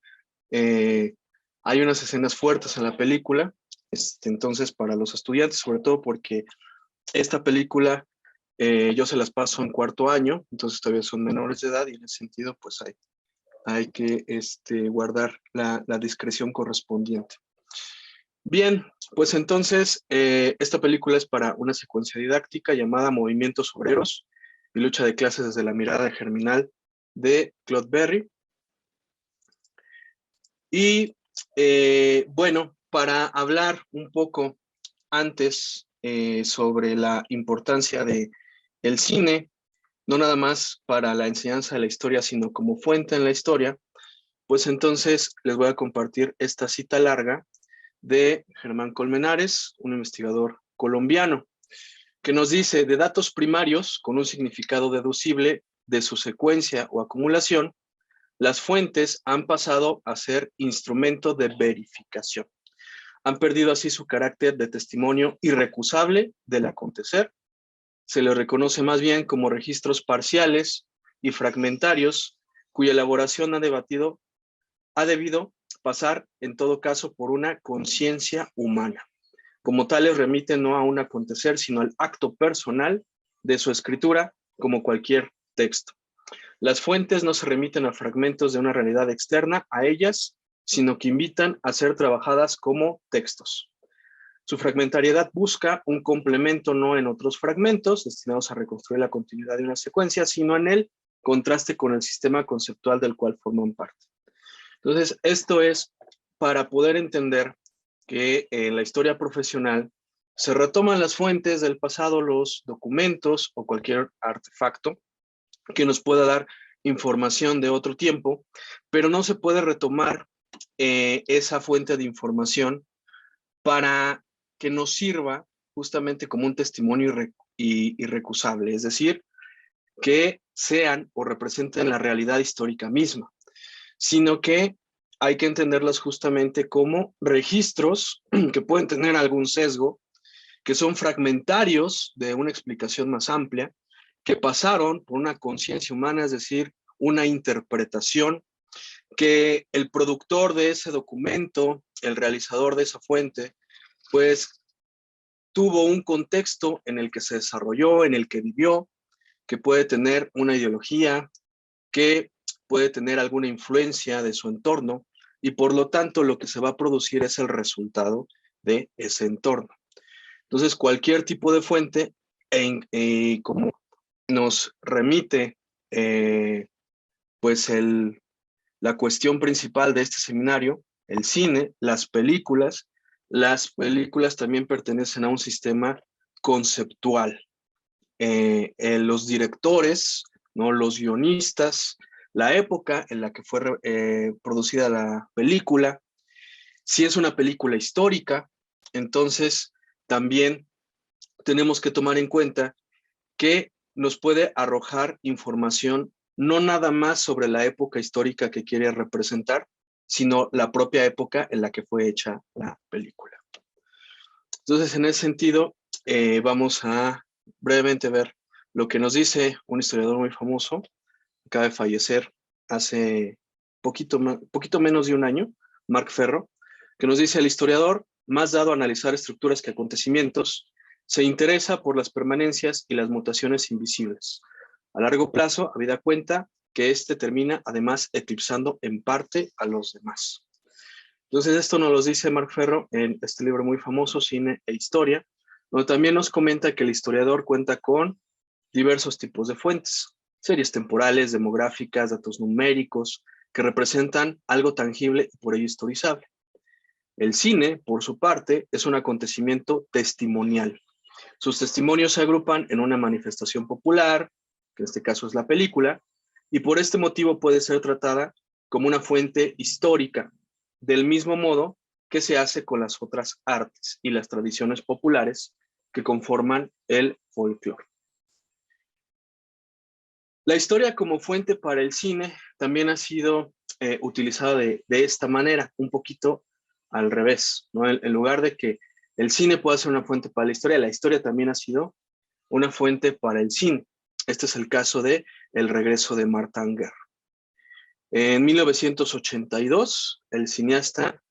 Hay unas escenas fuertes en la película, entonces para los estudiantes, sobre todo porque esta película yo se las paso en 4º año, entonces todavía son menores de edad y en ese sentido pues hay que guardar la discreción correspondiente. Bien, pues entonces esta película es para una secuencia didáctica llamada Movimientos Obreros y Lucha de Clases desde la mirada germinal de Claude Berry. Y bueno, para hablar un poco antes sobre la importancia del cine, no nada más para la enseñanza de la historia, sino como fuente en la historia, pues entonces les voy a compartir esta cita larga de Germán Colmenares, un investigador colombiano, que nos dice: de datos primarios con un significado deducible de su secuencia o acumulación, las fuentes han pasado a ser instrumento de verificación. Han perdido así su carácter de testimonio irrecusable del acontecer. Se les reconoce más bien como registros parciales y fragmentarios, cuya elaboración ha debido pasar en todo caso por una conciencia humana. Como tales remiten no a un acontecer, sino al acto personal de su escritura, como cualquier texto. Las fuentes no se remiten a fragmentos de una realidad externa a ellas, sino que invitan a ser trabajadas como textos. Su fragmentariedad busca un complemento no en otros fragmentos destinados a reconstruir la continuidad de una secuencia, sino en el contraste con el sistema conceptual del cual forman parte. Entonces, esto es para poder entender que en la historia profesional se retoman las fuentes del pasado, los documentos o cualquier artefacto que nos pueda dar información de otro tiempo, pero no se puede retomar esa fuente de información para que nos sirva justamente como un testimonio irrecusable, es decir, que sean o representen la realidad histórica misma, sino que hay que entenderlas justamente como registros que pueden tener algún sesgo, que son fragmentarios de una explicación más amplia, que pasaron por una conciencia humana, es decir, una interpretación, que el productor de ese documento, el realizador de esa fuente, pues tuvo un contexto en el que se desarrolló, en el que vivió, que puede tener una ideología, que puede tener alguna influencia de su entorno, y por lo tanto lo que se va a producir es el resultado de ese entorno. Entonces, cualquier tipo de fuente, como nos remite pues la cuestión principal de este seminario, el cine, las películas también pertenecen a un sistema conceptual. Los directores, ¿no? Los guionistas, la época en la que fue producida la película, si es una película histórica, entonces también tenemos que tomar en cuenta que nos puede arrojar información no nada más sobre la época histórica que quiere representar, sino la propia época en la que fue hecha la película. Entonces, en ese sentido, vamos a brevemente ver lo que nos dice un historiador muy famoso, acaba de fallecer hace poquito menos de un año, Marc Ferro, que nos dice: el historiador, más dado a analizar estructuras que acontecimientos, se interesa por las permanencias y las mutaciones invisibles. A largo plazo, habida cuenta que este termina además eclipsando en parte a los demás. Entonces, esto nos lo dice Marc Ferro en este libro muy famoso, Cine e Historia, donde también nos comenta que el historiador cuenta con diversos tipos de fuentes, series temporales, demográficas, datos numéricos, que representan algo tangible y por ello historizable. El cine, por su parte, es un acontecimiento testimonial. Sus testimonios se agrupan en una manifestación popular, que en este caso es la película, y por este motivo puede ser tratada como una fuente histórica, del mismo modo que se hace con las otras artes y las tradiciones populares que conforman el folclore. La historia como fuente para el cine también ha sido utilizada de esta manera, un poquito al revés, ¿no? En lugar de que el cine pueda ser una fuente para la historia también ha sido una fuente para el cine. Este es el caso de El regreso de Martin Guerre. En 1982, el cineasta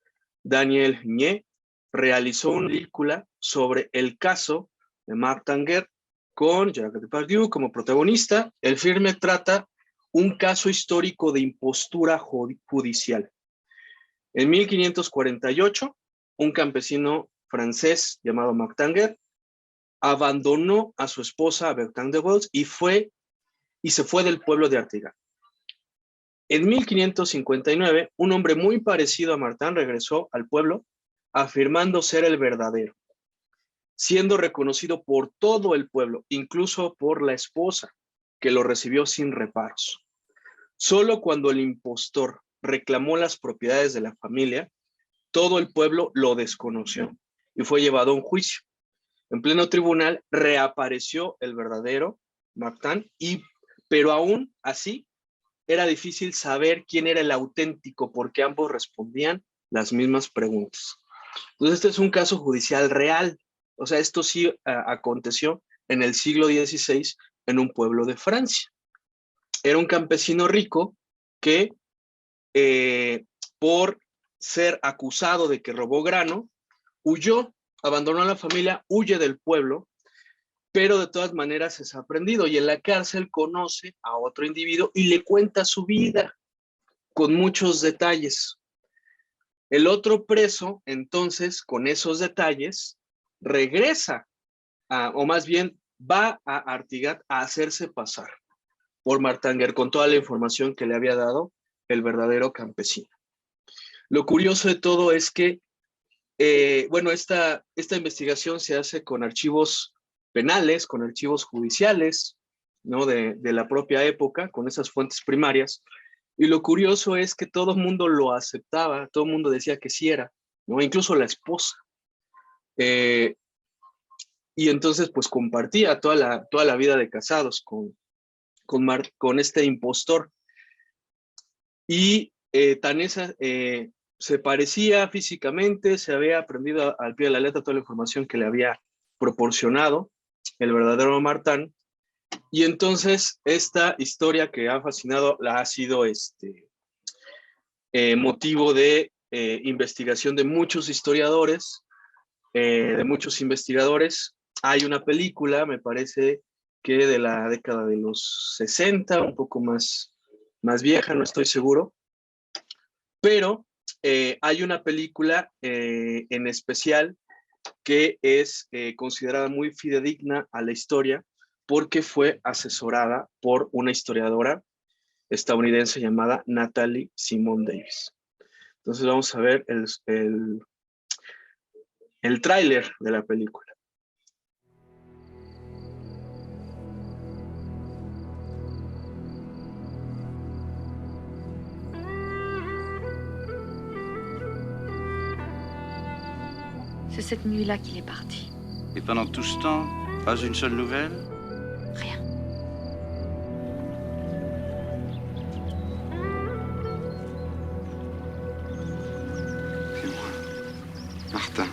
Daniel Nye realizó una película sobre el caso de Martin Guerre con Gerard Depardieu como protagonista. El filme trata un caso histórico de impostura judicial. En 1548, un campesino francés llamado Martin Guerre abandonó a su esposa Bertrande de Wells y se fue del pueblo de Artigas. En 1559, un hombre muy parecido a Martin regresó al pueblo afirmando ser el verdadero, siendo reconocido por todo el pueblo, incluso por la esposa, que lo recibió sin reparos. Solo cuando el impostor reclamó las propiedades de la familia, todo el pueblo lo desconoció y fue llevado a un juicio. En pleno tribunal reapareció el verdadero Martin, pero aún así era difícil saber quién era el auténtico porque ambos respondían las mismas preguntas. Entonces, este es un caso judicial real. O sea, esto sí aconteció en el siglo XVI en un pueblo de Francia. Era un campesino rico que por ser acusado de que robó grano, huyó, abandonó a la familia, huye del pueblo pero de todas maneras es aprendido y en la cárcel conoce a otro individuo y le cuenta su vida con muchos detalles. El otro preso, entonces, con esos detalles, regresa, o más bien va a Artigat a hacerse pasar por Martanger con toda la información que le había dado el verdadero campesino. Lo curioso de todo es que, bueno, esta investigación se hace con archivos penales, con archivos judiciales, ¿no? de la propia época, con esas fuentes primarias. Y lo curioso es que todo el mundo lo aceptaba, todo el mundo decía que sí era, ¿no? Incluso la esposa. Y entonces, pues compartía toda la vida de casados con este impostor. Y se parecía físicamente, se había aprendido al pie de la letra toda la información que le había proporcionado el verdadero Martán. Y entonces esta historia que ha fascinado ha sido motivo de investigación de muchos historiadores, de muchos investigadores. Hay una película, me parece que de la década de los 60, un poco más vieja, no estoy seguro, pero hay una película en especial que es considerada muy fidedigna a la historia porque fue asesorada por una historiadora estadounidense llamada Natalie Simone Davis. Entonces vamos a ver el tráiler de la película. C'est cette nuit-là qu'il est parti. Et pendant tout ce temps, pas une seule nouvelle? Rien. C'est moi, Martin.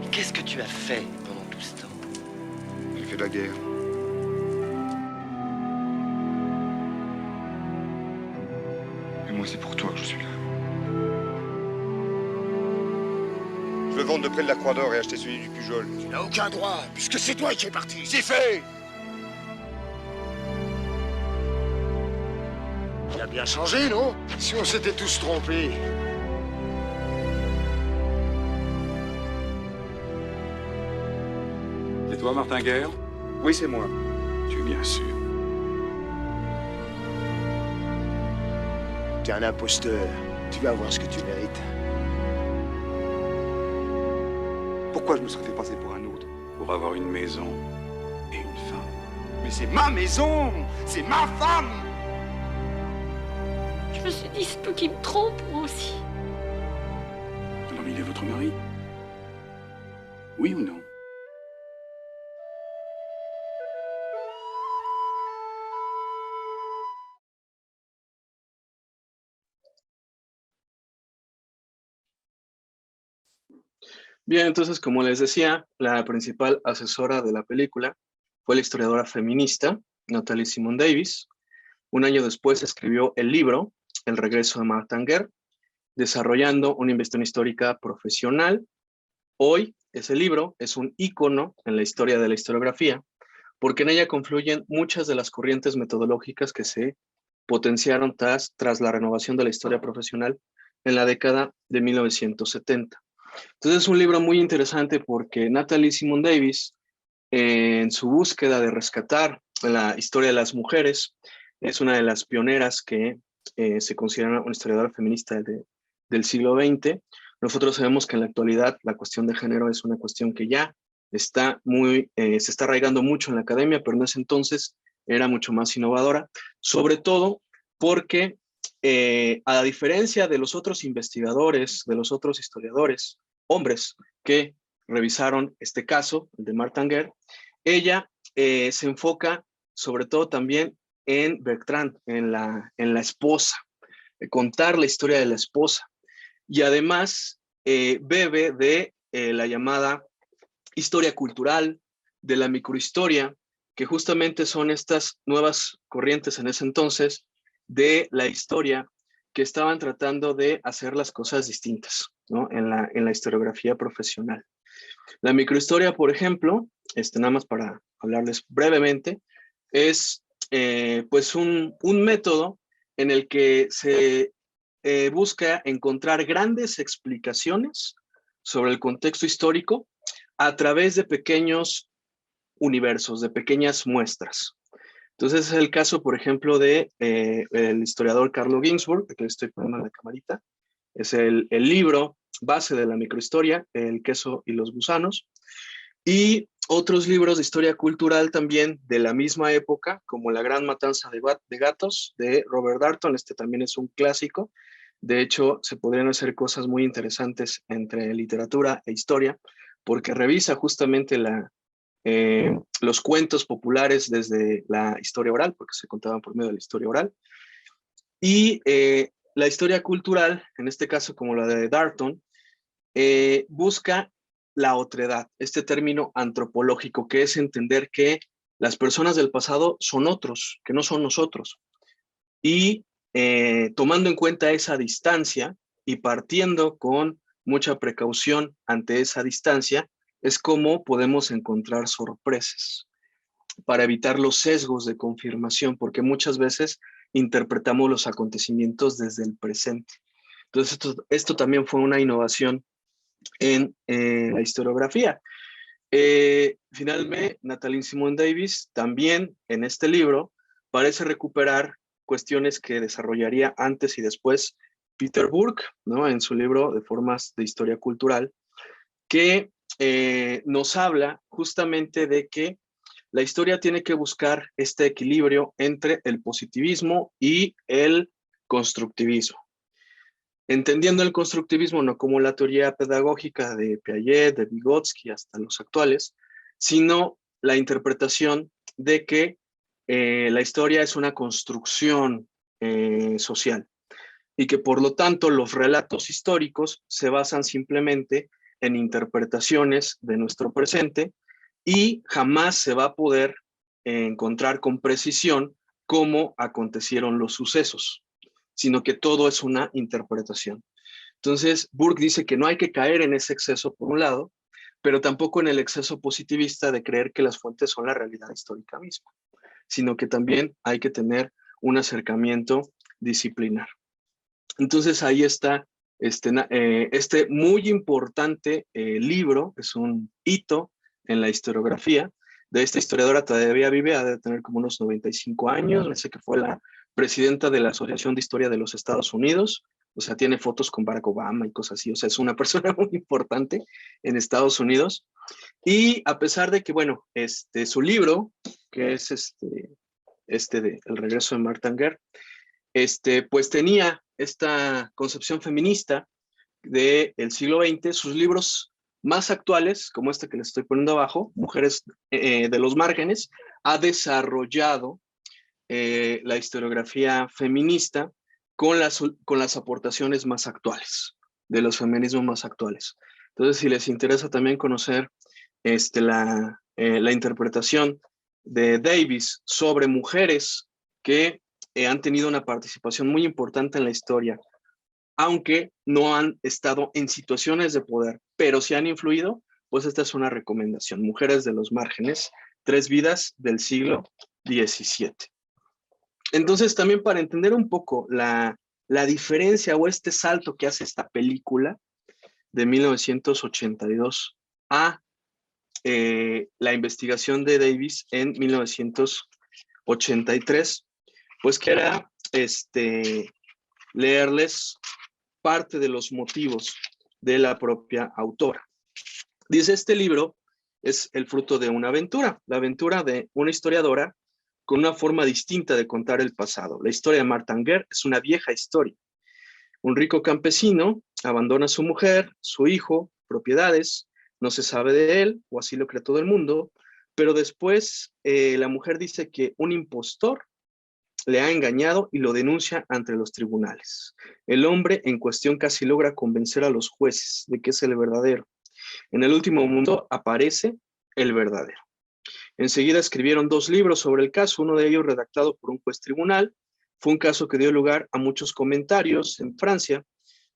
Qu'est-ce que tu as fait pendant tout ce temps? J'ai fait la guerre. Et moi, c'est pour toi que je suis là. Je veux vendre de près de la Croix d'Or et acheter celui du Pujol. Tu n'as aucun droit, puisque c'est toi qui es parti. C'est fait! Tu as bien changé, non? Si on s'était tous trompés. C'est toi, Martin Guerre? Oui, c'est moi. Tu es bien sûr. Tu es un imposteur. Tu vas voir ce que tu mérites. Pourquoi je me serais fait passer pour un autre? Pour avoir une maison et une femme. Mais c'est ma maison! C'est ma femme! Je me suis dit, c'est peu qui me trompe, moi aussi. Alors il est votre mari? Oui ou non? Bien, entonces, como les decía, la principal asesora de la película fue la historiadora feminista Natalie Simone Davis. Un año después escribió el libro El regreso de Martanger, desarrollando una investigación histórica profesional. Hoy, ese libro es un ícono en la historia de la historiografía, porque en ella confluyen muchas de las corrientes metodológicas que se potenciaron tras la renovación de la historia profesional en la década de 1970. Entonces es un libro muy interesante porque Natalie Simone Davis, en su búsqueda de rescatar la historia de las mujeres, es una de las pioneras que se considera una historiadora feminista del siglo XX. Nosotros sabemos que en la actualidad la cuestión de género es una cuestión que ya está se está arraigando mucho en la academia, pero en ese entonces era mucho más innovadora, sobre todo porque a diferencia de los otros investigadores, de los otros historiadores, hombres que revisaron este caso, el de Martanger, ella se enfoca sobre todo también en Bertrand, en la esposa, contar la historia de la esposa, y además bebe de la llamada historia cultural, de la microhistoria, que justamente son estas nuevas corrientes en ese entonces de la historia que estaban tratando de hacer las cosas distintas, ¿no? En la historiografía profesional. La microhistoria, por ejemplo, nada más para hablarles brevemente, es pues un método en el que se busca encontrar grandes explicaciones sobre el contexto histórico a través de pequeños universos, de pequeñas muestras. Entonces es el caso, por ejemplo, de el historiador Carlo Ginzburg, que le estoy poniendo en la camarita. Es el libro base de la microhistoria, El queso y los gusanos. Y otros libros de historia cultural también de la misma época, como La gran matanza de gatos, de Robert Darnton. Este también es un clásico. De hecho, se podrían hacer cosas muy interesantes entre literatura e historia, porque revisa justamente los cuentos populares desde la historia oral, porque se contaban por medio de la historia oral. Y la historia cultural, en este caso como la de Darnton, busca la otredad, este término antropológico, que es entender que las personas del pasado son otros, que no son nosotros. Y tomando en cuenta esa distancia y partiendo con mucha precaución ante esa distancia, es como podemos encontrar sorpresas para evitar los sesgos de confirmación, porque muchas veces interpretamos los acontecimientos desde el presente. Entonces, esto también fue una innovación en la historiografía. Finalmente, Natalie Simone Davis también en este libro parece recuperar cuestiones que desarrollaría antes y después Peter Burke, ¿no? En su libro de formas de historia cultural, que nos habla justamente de que la historia tiene que buscar este equilibrio entre el positivismo y el constructivismo. Entendiendo el constructivismo no como la teoría pedagógica de Piaget, de Vygotsky, hasta los actuales, sino la interpretación de que la historia es una construcción social y que por lo tanto los relatos históricos se basan simplemente en interpretaciones de nuestro presente y jamás se va a poder encontrar con precisión cómo acontecieron los sucesos, sino que todo es una interpretación. Entonces, Burke dice que no hay que caer en ese exceso por un lado, pero tampoco en el exceso positivista de creer que las fuentes son la realidad histórica misma, sino que también hay que tener un acercamiento disciplinar. Entonces ahí está este muy importante libro, es un hito en la historiografía. De esta historiadora todavía vive, ha de tener como unos 95 años, me sé que fue la presidenta de la Asociación de Historia de los Estados Unidos, o sea, tiene fotos con Barack Obama y cosas así, o sea, es una persona muy importante en Estados Unidos. Y a pesar de que, bueno, su libro, que es de El regreso de Martha Anger, pues tenía esta concepción feminista del siglo XX, sus libros más actuales, como este que les estoy poniendo abajo, Mujeres de los Márgenes, ha desarrollado la historiografía feminista con las aportaciones más actuales, de los feminismos más actuales. Entonces, si les interesa también conocer la interpretación de Davis sobre mujeres que han tenido una participación muy importante en la historia, aunque no han estado en situaciones de poder, pero sí han influido, pues esta es una recomendación. Mujeres de los Márgenes, 3 vidas del siglo XVII. Entonces, también para entender un poco la diferencia o este salto que hace esta película de 1982 a la investigación de Davis en 1983, pues que era leerles parte de los motivos de la propia autora. Dice, este libro es el fruto de una aventura, la aventura de una historiadora con una forma distinta de contar el pasado. La historia de Martha Anger es una vieja historia. Un rico campesino abandona a su mujer, su hijo, propiedades, no se sabe de él, o así lo cree todo el mundo, pero después la mujer dice que un impostor le ha engañado y lo denuncia ante los tribunales. El hombre en cuestión casi logra convencer a los jueces de que es el verdadero. En el último momento aparece el verdadero. Enseguida escribieron 2 libros sobre el caso, uno de ellos redactado por un juez tribunal, Fue un caso que dio lugar a muchos comentarios en Francia.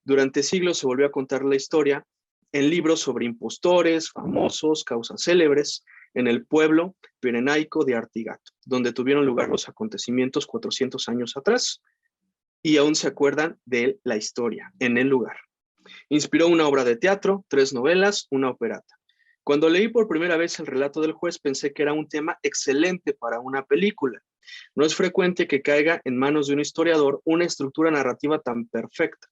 Durante siglos se volvió a contar la historia en libros sobre impostores, famosos, causas célebres, en el pueblo pirenaico de Artigato, donde tuvieron lugar los acontecimientos 400 años atrás, y aún se acuerdan de la historia en el lugar. Inspiró una obra de teatro, 3 novelas, una opereta. Cuando leí por primera vez el relato del juez, pensé que era un tema excelente para una película. No es frecuente que caiga en manos de un historiador una estructura narrativa tan perfecta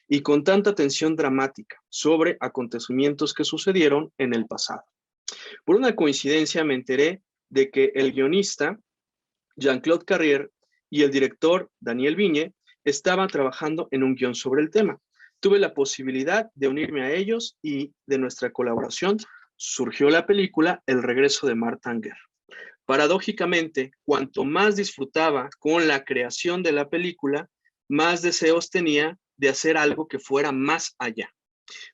y con tanta tensión dramática sobre acontecimientos que sucedieron en el pasado. Por una coincidencia me enteré de que el guionista Jean-Claude Carrier y el director Daniel Vigne estaban trabajando en un guión sobre el tema. Tuve la posibilidad de unirme a ellos y de nuestra colaboración surgió la película El regreso de Martha Anger. Paradójicamente, cuanto más disfrutaba con la creación de la película, más deseos tenía de hacer algo que fuera más allá.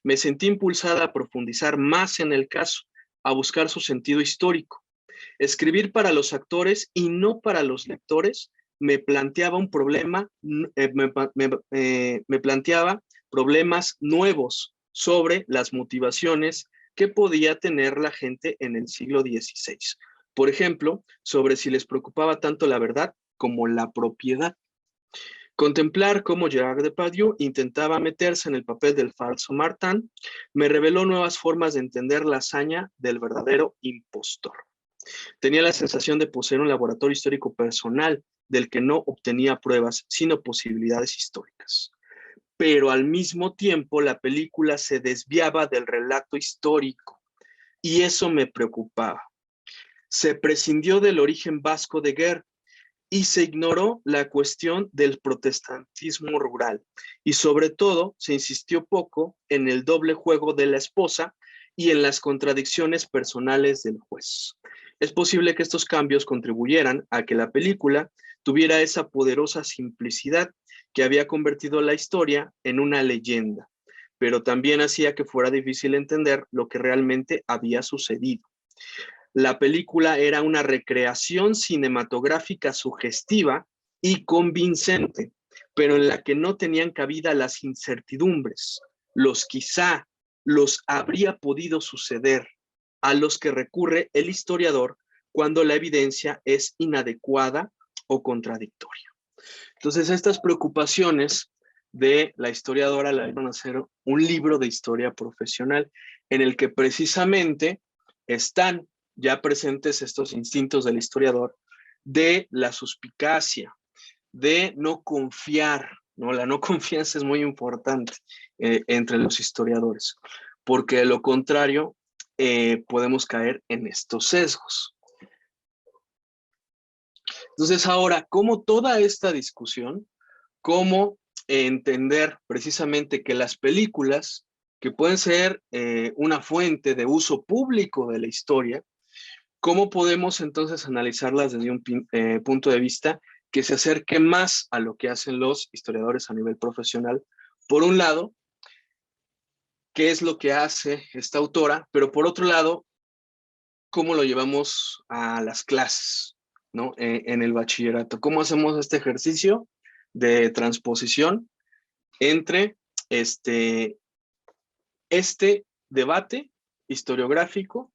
Me sentí impulsada a profundizar más en el caso, a buscar su sentido histórico. Escribir para los actores y no para los lectores me planteaba un problema, me planteaba problemas nuevos sobre las motivaciones que podía tener la gente en el siglo XVI. Por ejemplo, sobre si les preocupaba tanto la verdad como la propiedad. Contemplar cómo Gerard Depardieu intentaba meterse en el papel del falso Martin me reveló nuevas formas de entender la hazaña del verdadero impostor. Tenía la sensación de poseer un laboratorio histórico personal del que no obtenía pruebas, sino posibilidades históricas. Pero al mismo tiempo la película se desviaba del relato histórico y eso me preocupaba. Se prescindió del origen vasco de Guerre y se ignoró la cuestión del protestantismo rural y sobre todo se insistió poco en el doble juego de la esposa y en las contradicciones personales del juez. Es posible que estos cambios contribuyeran a que la película tuviera esa poderosa simplicidad que había convertido la historia en una leyenda, pero también hacía que fuera difícil entender lo que realmente había sucedido. La película era una recreación cinematográfica sugestiva y convincente, pero en la que no tenían cabida las incertidumbres, los quizá, los habría podido suceder, a los que recurre el historiador cuando la evidencia es inadecuada o contradictoria. Entonces, estas preocupaciones de la historiadora la dieron a hacer un libro de historia profesional en el que precisamente están ya presentes estos instintos del historiador de la suspicacia, de no confiar, ¿no? La no confianza es muy importante entre los historiadores, porque de lo contrario podemos caer en estos sesgos. Entonces ahora, ¿cómo toda esta discusión, cómo entender precisamente que las películas, que pueden ser una fuente de uso público de la historia, ¿cómo podemos entonces analizarlas desde un punto de vista que se acerque más a lo que hacen los historiadores a nivel profesional? Por un lado, ¿qué es lo que hace esta autora? Pero por otro lado, ¿cómo lo llevamos a las clases, ¿no? En el bachillerato. ¿Cómo hacemos este ejercicio de transposición entre este debate historiográfico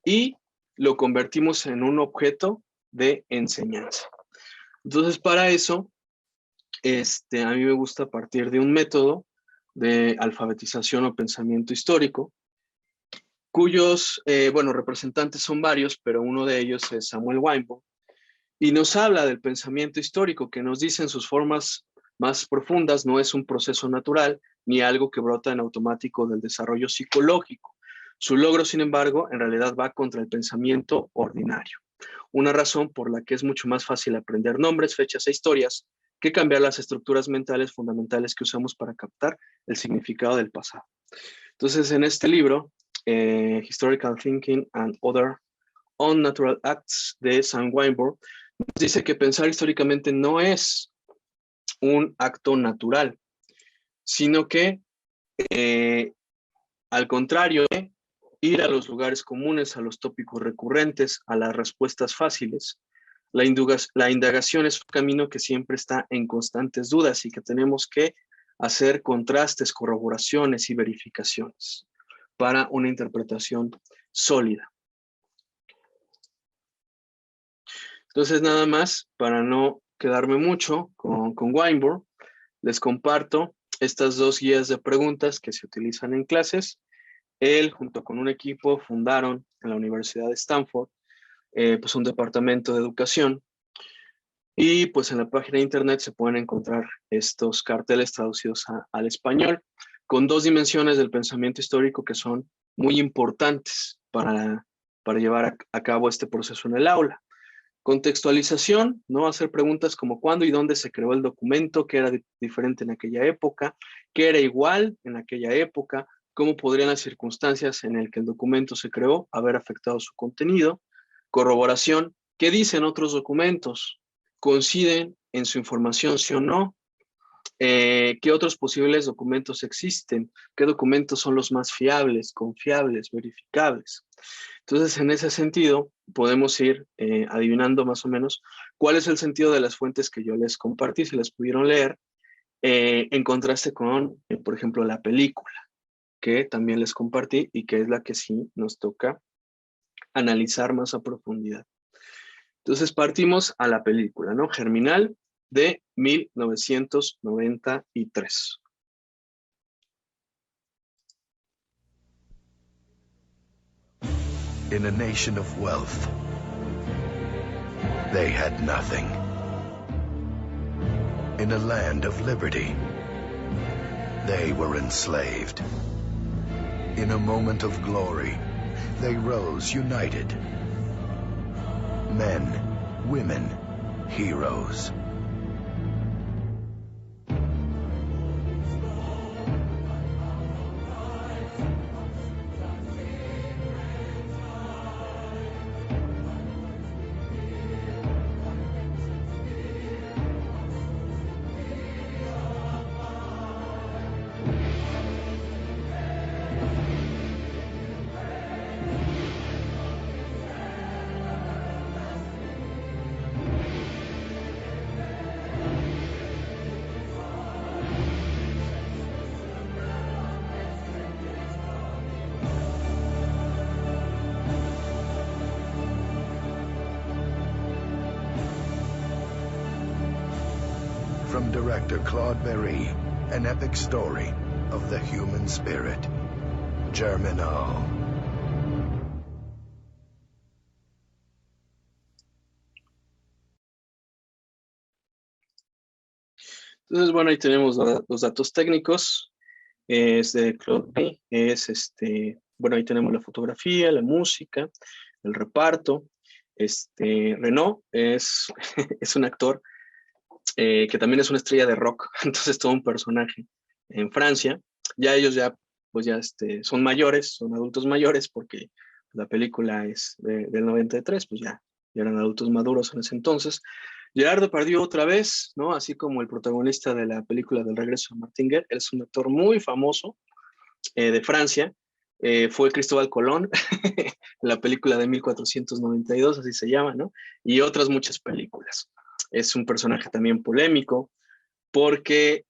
y lo convertimos en un objeto de enseñanza? Entonces, para eso, a mí me gusta partir de un método de alfabetización o pensamiento histórico, cuyos, representantes son varios, pero uno de ellos es Samuel Weinbaum, y nos habla del pensamiento histórico, que nos dice en sus formas más profundas, no es un proceso natural, ni algo que brota en automático del desarrollo psicológico. Su logro, sin embargo, en realidad va contra el pensamiento ordinario. Una razón por la que es mucho más fácil aprender nombres, fechas e historias que cambiar las estructuras mentales fundamentales que usamos para captar el significado del pasado. Entonces, en este libro, Historical Thinking and Other Unnatural Acts, de Sam Weinberg, nos dice que pensar históricamente no es un acto natural, sino que, al contrario, ir a los lugares comunes, a los tópicos recurrentes, a las respuestas fáciles, La indagación es un camino que siempre está en constantes dudas y que tenemos que hacer contrastes, corroboraciones y verificaciones para una interpretación sólida. Entonces, nada más, para no quedarme mucho con Weinberg, les comparto estas dos guías de preguntas que se utilizan en clases. Él, junto con un equipo, fundaron en la Universidad de Stanford pues un departamento de educación. Y pues en la página de internet se pueden encontrar estos carteles traducidos al español con dos dimensiones del pensamiento histórico que son muy importantes para llevar a cabo este proceso en el aula. Contextualización, ¿no? Hacer preguntas como cuándo y dónde se creó el documento, qué era diferente en aquella época, qué era igual en aquella época, cómo podrían las circunstancias en las que el documento se creó haber afectado su contenido. Corroboración, ¿qué dicen otros documentos? ¿Coinciden en su información, sí o no? ¿Qué otros posibles documentos existen? ¿Qué documentos son los más fiables, confiables, verificables? Entonces, en ese sentido, podemos ir adivinando más o menos cuál es el sentido de las fuentes que yo les compartí, si las pudieron leer, en contraste con, por ejemplo, la película, que también les compartí y que es la que sí nos toca analizar más a profundidad. Entonces, partimos a la película, ¿no? Germinal, de 1993. In a nation of wealth, they had nothing. In a land of liberty, they were enslaved. In a moment of glory, they rose united. Men, women, heroes. From director Claude Berry, an epic story of the human spirit. Germinal. Entonces, bueno, ahí tenemos los datos técnicos. Es de Claude Berry. Bueno, ahí tenemos la fotografía, la música, el reparto. Renaud es un actor que también es una estrella de rock, entonces todo un personaje en Francia. Ya ellos son mayores, son adultos mayores, porque la película es del 93, pues ya eran adultos maduros en ese entonces. Gerard Depardieu otra vez, ¿no? Así como el protagonista de la película del regreso de Martin Guerre, es un actor muy famoso de Francia. Fue Cristóbal Colón, la película de 1492, así se llama, ¿no? Y otras muchas películas. Es un personaje también polémico porque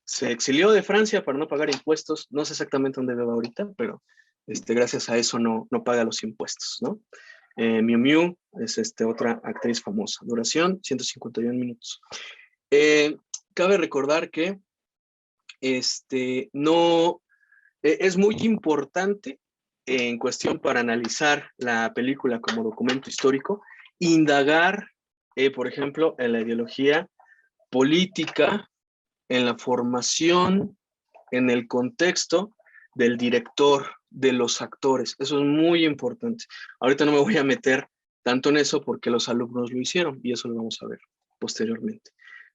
se exilió de Francia para no pagar impuestos. No sé exactamente dónde vive ahorita, pero gracias a eso no paga los impuestos, ¿no? Miu Miu es otra actriz famosa. Duración, 151 minutos. Cabe recordar que es muy importante en cuestión para analizar la película como documento histórico, indagar, por ejemplo, en la ideología política, en la formación, en el contexto del director, de los actores. Eso es muy importante. Ahorita no me voy a meter tanto en eso porque los alumnos lo hicieron y eso lo vamos a ver posteriormente.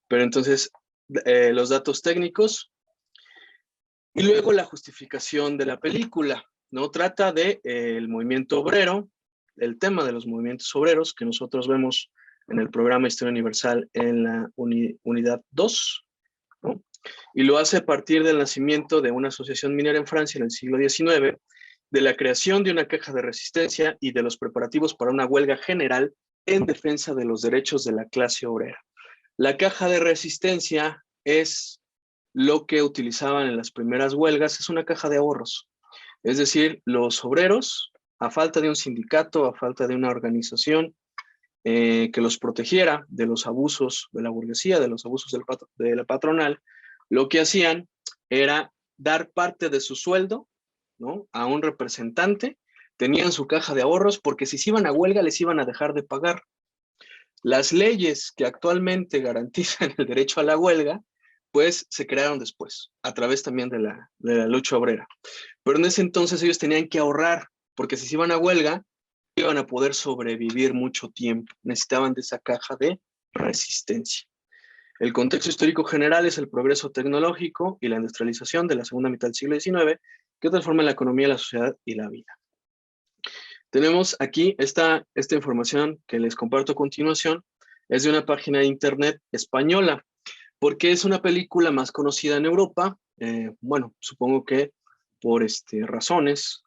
Pero entonces, los datos técnicos y luego la justificación de la película, ¿no? Trata del movimiento obrero, el tema de los movimientos obreros que nosotros vemos en el programa Historia Universal en la unidad 2, ¿no? Y lo hace a partir del nacimiento de una asociación minera en Francia en el siglo XIX, de la creación de una caja de resistencia y de los preparativos para una huelga general en defensa de los derechos de la clase obrera. La caja de resistencia es lo que utilizaban en las primeras huelgas, es una caja de ahorros. Es decir, los obreros, a falta de un sindicato, a falta de una organización que los protegiera de los abusos de la burguesía, de los abusos de la patronal, lo que hacían era dar parte de su sueldo, ¿no?, a un representante. Tenían su caja de ahorros porque si se iban a huelga les iban a dejar de pagar. Las leyes que actualmente garantizan el derecho a la huelga, pues se crearon después, a través también de la lucha obrera. Pero en ese entonces ellos tenían que ahorrar, porque si se iban a huelga, iban a poder sobrevivir mucho tiempo. Necesitaban de esa caja de resistencia. El contexto histórico general es el progreso tecnológico y la industrialización de la segunda mitad del siglo XIX, que transforma la economía, la sociedad y la vida. Tenemos aquí esta información que les comparto a continuación, es de una página de internet española, porque es una película más conocida en Europa, bueno, supongo que por razones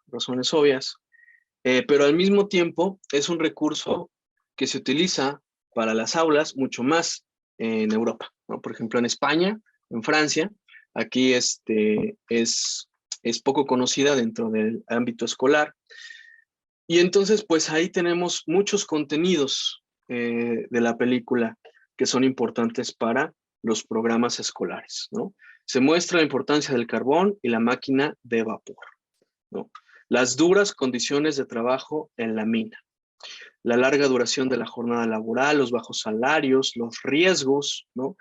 obvias, pero al mismo tiempo es un recurso que se utiliza para las aulas mucho más en Europa, ¿no? Por ejemplo, en España, en Francia, aquí es poco conocida dentro del ámbito escolar. Y entonces, pues ahí tenemos muchos contenidos de la película que son importantes para los programas escolares, ¿no? Se muestra la importancia del carbón y la máquina de vapor, ¿no? Las duras condiciones de trabajo en la mina, la larga duración de la jornada laboral, los bajos salarios, los riesgos, ¿no?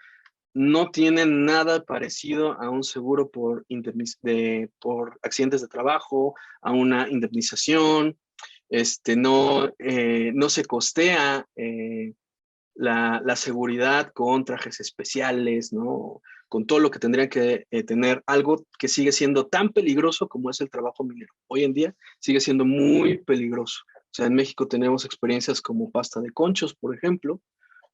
No tienen nada parecido a un seguro por accidentes de trabajo, a una indemnización, no se costea la seguridad con trajes especiales, ¿no? Con todo lo que tendrían que tener, algo que sigue siendo tan peligroso como es el trabajo minero. Hoy en día sigue siendo muy peligroso. O sea, en México tenemos experiencias como Pasta de Conchos, por ejemplo,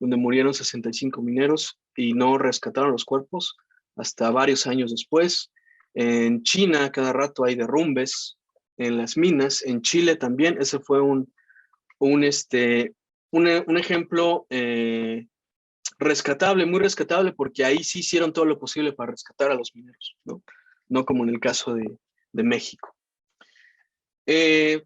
donde murieron 65 mineros y no rescataron los cuerpos hasta varios años después. En China cada rato hay derrumbes en las minas. En Chile también, ese fue un ejemplo rescatable, muy rescatable, porque ahí sí hicieron todo lo posible para rescatar a los mineros, ¿no? No como en el caso de México.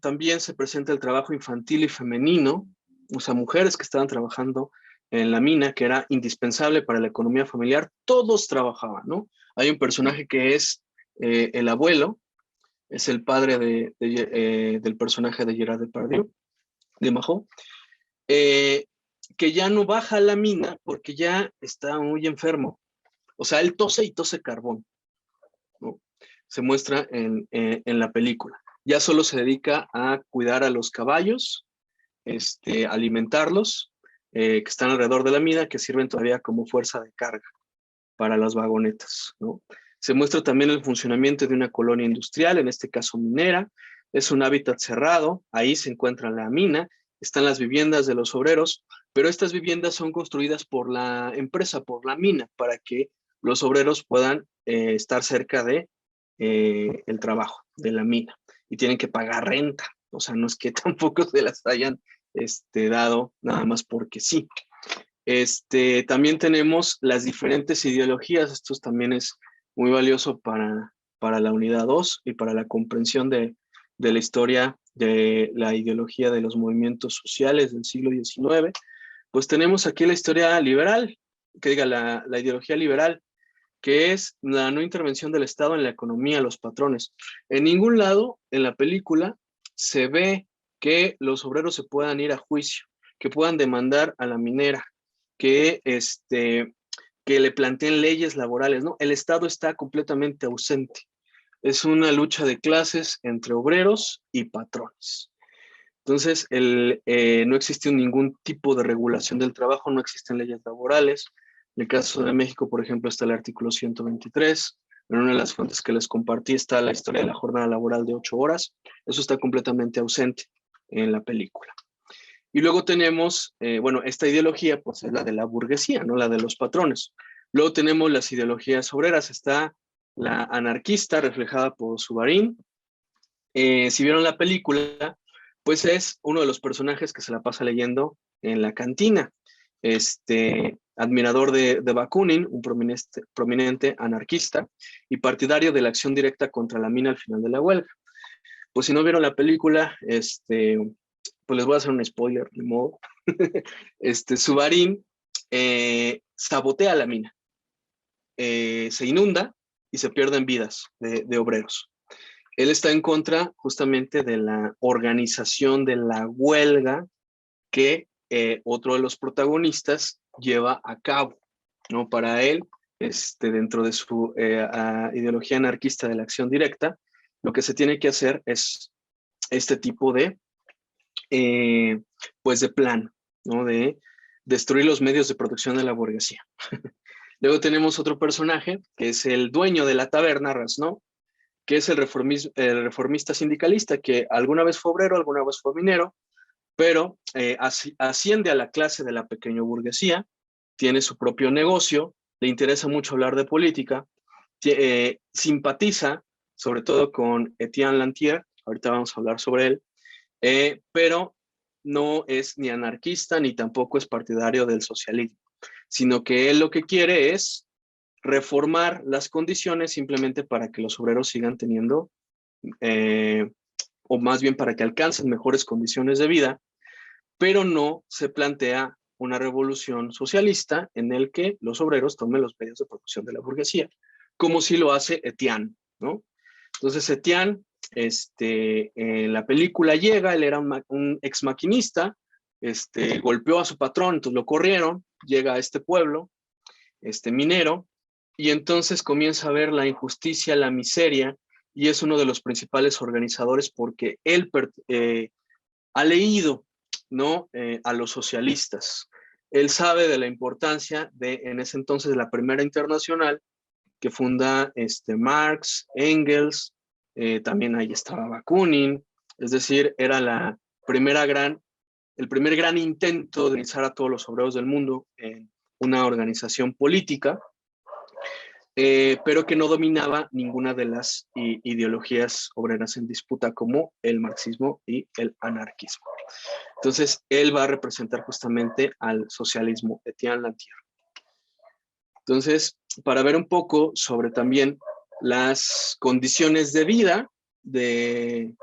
También se presenta el trabajo infantil y femenino, o sea, mujeres que estaban trabajando en la mina, que era indispensable para la economía familiar. Todos trabajaban, ¿no? Hay un personaje que es el abuelo, es el padre del personaje de Gerard Depardieu, de Majo, que ya no baja a la mina porque ya está muy enfermo. O sea, él tose y tose carbón, ¿no? Se muestra en la película. Ya solo se dedica a cuidar a los caballos, alimentarlos, que están alrededor de la mina, que sirven todavía como fuerza de carga para las vagonetas, ¿no? Se muestra también el funcionamiento de una colonia industrial, en este caso minera. Es un hábitat cerrado, ahí se encuentra la mina, están las viviendas de los obreros, pero estas viviendas son construidas por la empresa, por la mina, para que los obreros puedan estar cerca de el trabajo de la mina, y tienen que pagar renta. O sea, no es que tampoco se las hayan dado nada más porque sí. También tenemos las diferentes ideologías. Esto también es muy valioso para la unidad 2 y para la comprensión de la historia de la ideología de los movimientos sociales del siglo XIX. Pues tenemos aquí la historia liberal, la ideología liberal, que es la no intervención del Estado en la economía, los patrones. En ningún lado en la película se ve que los obreros se puedan ir a juicio, que puedan demandar a la minera, que le planteen leyes laborales, ¿no? El Estado está completamente ausente. Es una lucha de clases entre obreros y patrones. Entonces, no existe ningún tipo de regulación del trabajo, no existen leyes laborales. En el caso de México, por ejemplo, está el artículo 123. En una de las fuentes que les compartí está la historia de la jornada laboral de 8 horas. Eso está completamente ausente en la película. Y luego tenemos, esta ideología, pues es la de la burguesía, ¿no? La de los patrones. Luego tenemos las ideologías obreras. Está la anarquista, reflejada por Subarín. Si vieron la película, pues es uno de los personajes que se la pasa leyendo en la cantina. Admirador de Bakunin, un prominente anarquista y partidario de la acción directa contra la mina al final de la huelga. Pues si no vieron la película, pues les voy a hacer un spoiler, de modo. Subarín sabotea la mina, se inunda y se pierden vidas de obreros. Él está en contra justamente de la organización de la huelga que otro de los protagonistas lleva a cabo, ¿no? Para él, dentro de su ideología anarquista de la acción directa, lo que se tiene que hacer es este tipo de, pues de plan, ¿no? De destruir los medios de producción de la burguesía. Luego tenemos otro personaje, que es el dueño de la taberna, Rasnov, que es el reformista sindicalista, que alguna vez fue obrero, alguna vez fue minero, pero asciende a la clase de la pequeña burguesía, tiene su propio negocio, le interesa mucho hablar de política, simpatiza sobre todo con Etienne Lantier, ahorita vamos a hablar sobre él, pero no es ni anarquista ni tampoco es partidario del socialismo, sino que él lo que quiere es reformar las condiciones simplemente para que los obreros sigan teniendo, o más bien para que alcancen mejores condiciones de vida, pero no se plantea una revolución socialista en el que los obreros tomen los medios de producción de la burguesía, como si lo hace Etienne, ¿no? Entonces Etienne, en la película llega, él era un ex maquinista, golpeó a su patrón, entonces lo corrieron, llega a este pueblo, minero, y entonces comienza a ver la injusticia, la miseria, y es uno de los principales organizadores porque él ha leído, ¿no? A los socialistas. Él sabe de la importancia de, en ese entonces, de la Primera Internacional, que funda Marx, Engels, también ahí estaba Bakunin, es decir, era el primer gran intento de organizar a todos los obreros del mundo en una organización política, pero que no dominaba ninguna de las ideologías obreras en disputa como el marxismo y el anarquismo. Entonces, él va a representar justamente al socialismo, Etienne Lantier. Entonces, para ver un poco sobre también las condiciones de vida en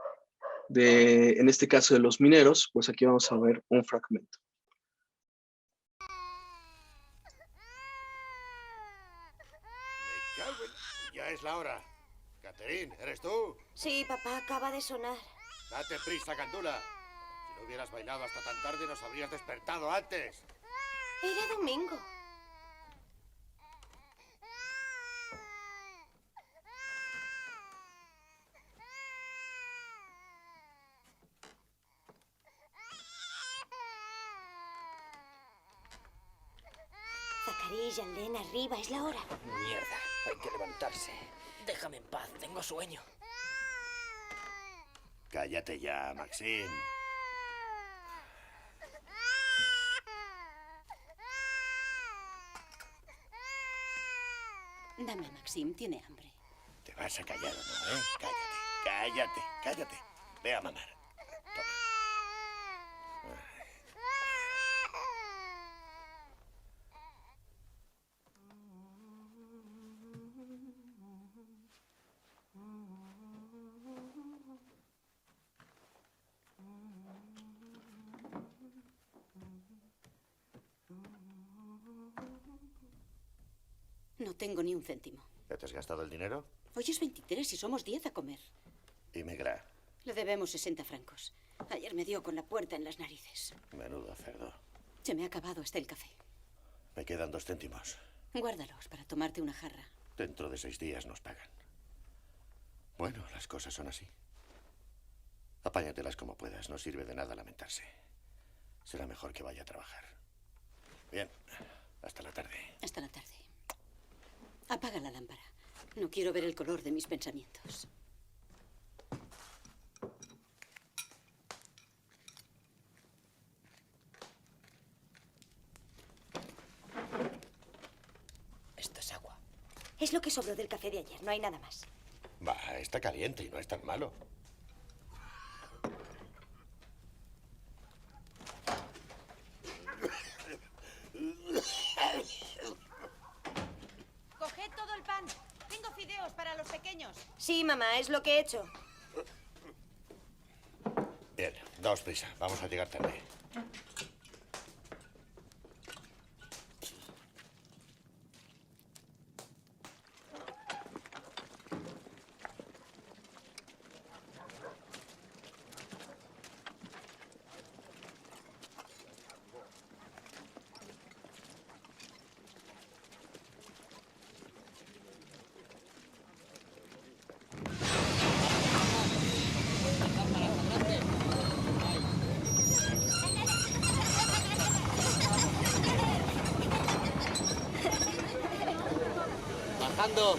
este caso de los mineros, pues aquí vamos a ver un fragmento. Ya es la hora. Catherine, ¿eres tú? Sí, papá, acaba de sonar. Date prisa, Gandula. Si no hubieras bailado hasta tan tarde, nos habrías despertado antes. Era domingo. Zacarí, Jeanlene, arriba, es la hora. Mierda, hay que levantarse. Déjame en paz, tengo sueño. Cállate ya, Maxine. Dame a Maxime, tiene hambre. ¿Te vas a callar o no, eh? Cállate, cállate. Ve a mamar. Toma. No tengo ni un céntimo. ¿Ya te has gastado el dinero? Hoy es 23 y somos 10 a comer. Y Migra. Le debemos 60 francos. Ayer me dio con la puerta en las narices. Menudo cerdo. Se me ha acabado hasta el café. Me quedan 2 céntimos. Guárdalos para tomarte una jarra. Dentro de 6 días nos pagan. Bueno, las cosas son así. Apáñatelas como puedas. No sirve de nada lamentarse. Será mejor que vaya a trabajar. Bien. Hasta la tarde. Hasta la tarde. Apaga la lámpara. No quiero ver el color de mis pensamientos. Esto es agua. Es lo que sobró del café de ayer, no hay nada más. Va, está caliente y no es tan malo. pequeños. Sí, mamá, es lo que he hecho. Bien, daos prisa. Vamos a llegar tarde. Bajando.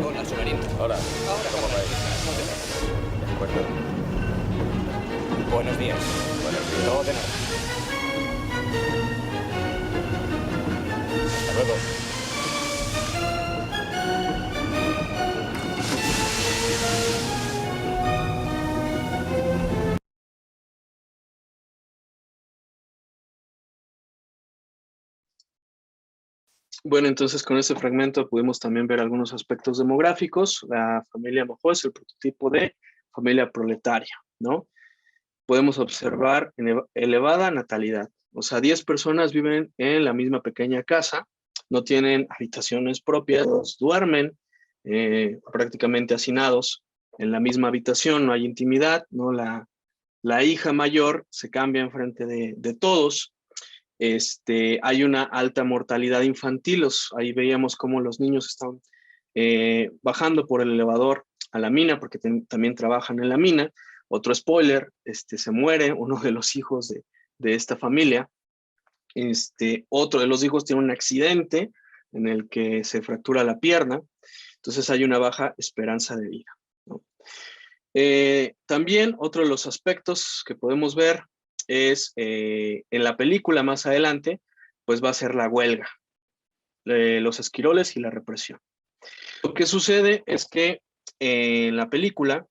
Hola, Soberín. Hola. Ahora ¿Cómo vais? De acuerdo. Buenos días. Buenos días. No, de nada. Hasta luego. Bueno, entonces con este fragmento pudimos también ver algunos aspectos demográficos. La familia Mojo es el prototipo de familia proletaria, ¿no? Podemos observar elevada natalidad. O sea, 10 personas viven en la misma pequeña casa, no tienen habitaciones propias, duermen prácticamente hacinados en la misma habitación, no hay intimidad, ¿no? La hija mayor se cambia enfrente de todos. Hay una alta mortalidad infantil. Ahí veíamos cómo los niños están bajando por el elevador a la mina, porque también trabajan en la mina. Otro spoiler, se muere uno de los hijos de esta familia. Otro de los hijos tiene un accidente en el que se fractura la pierna. Entonces hay una baja esperanza de vida, ¿no? También otro de los aspectos que podemos ver es en la película más adelante, pues va a ser la huelga, los esquiroles y la represión. Lo que sucede es que en la película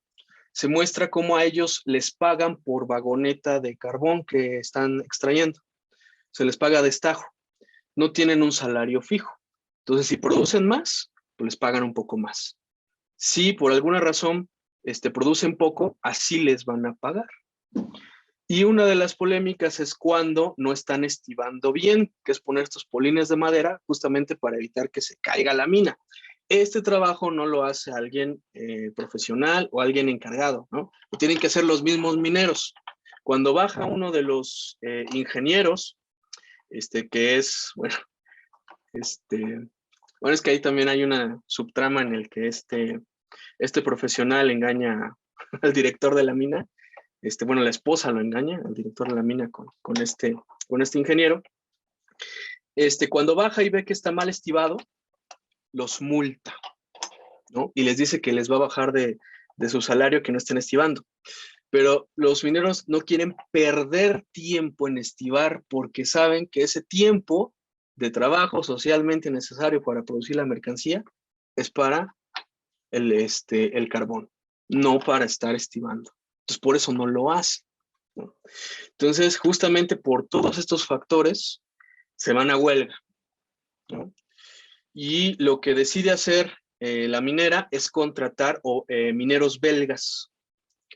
se muestra cómo a ellos les pagan por vagoneta de carbón que están extrayendo. Se les paga a destajo. No tienen un salario fijo. Entonces, si producen más, pues les pagan un poco más. Si por alguna razón producen poco, así les van a pagar. Y una de las polémicas es cuando no están estivando bien, que es poner estos polines de madera justamente para evitar que se caiga la mina. Este trabajo no lo hace alguien profesional o alguien encargado, ¿no? Lo tienen que hacer los mismos mineros. Cuando baja uno de los ingenieros, que es, bueno, bueno, es que ahí también hay una subtrama en el que este profesional engaña al director de la mina. Bueno, la esposa lo engaña al director de la mina con este ingeniero. Cuando baja y ve que está mal estivado, los multa, ¿no? Y les dice que les va a bajar de su salario que no estén estivando. Pero los mineros no quieren perder tiempo en estivar porque saben que ese tiempo de trabajo socialmente necesario para producir la mercancía es para el carbón, no para estar estivando. Entonces, por eso no lo hace, ¿no? Entonces, justamente por todos estos factores, se van a huelga, ¿no? Y lo que decide hacer la minera es contratar mineros belgas.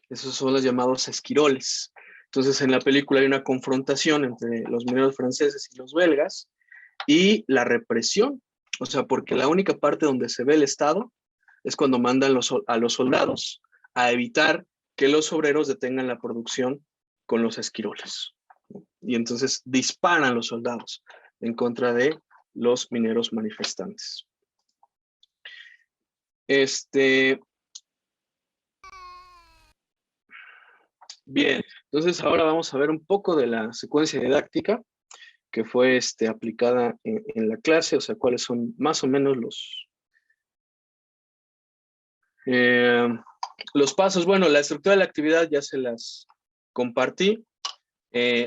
Esos son los llamados esquiroles. Entonces, en la película hay una confrontación entre los mineros franceses y los belgas y la represión. O sea, porque la única parte donde se ve el Estado es cuando mandan a los soldados a evitar que los obreros detengan la producción con los esquiroles. Y entonces disparan los soldados en contra de los mineros manifestantes. Bien, entonces ahora vamos a ver un poco de la secuencia didáctica que fue aplicada en la clase, o sea, cuáles son más o menos los pasos. Bueno, la estructura de la actividad ya se las compartí,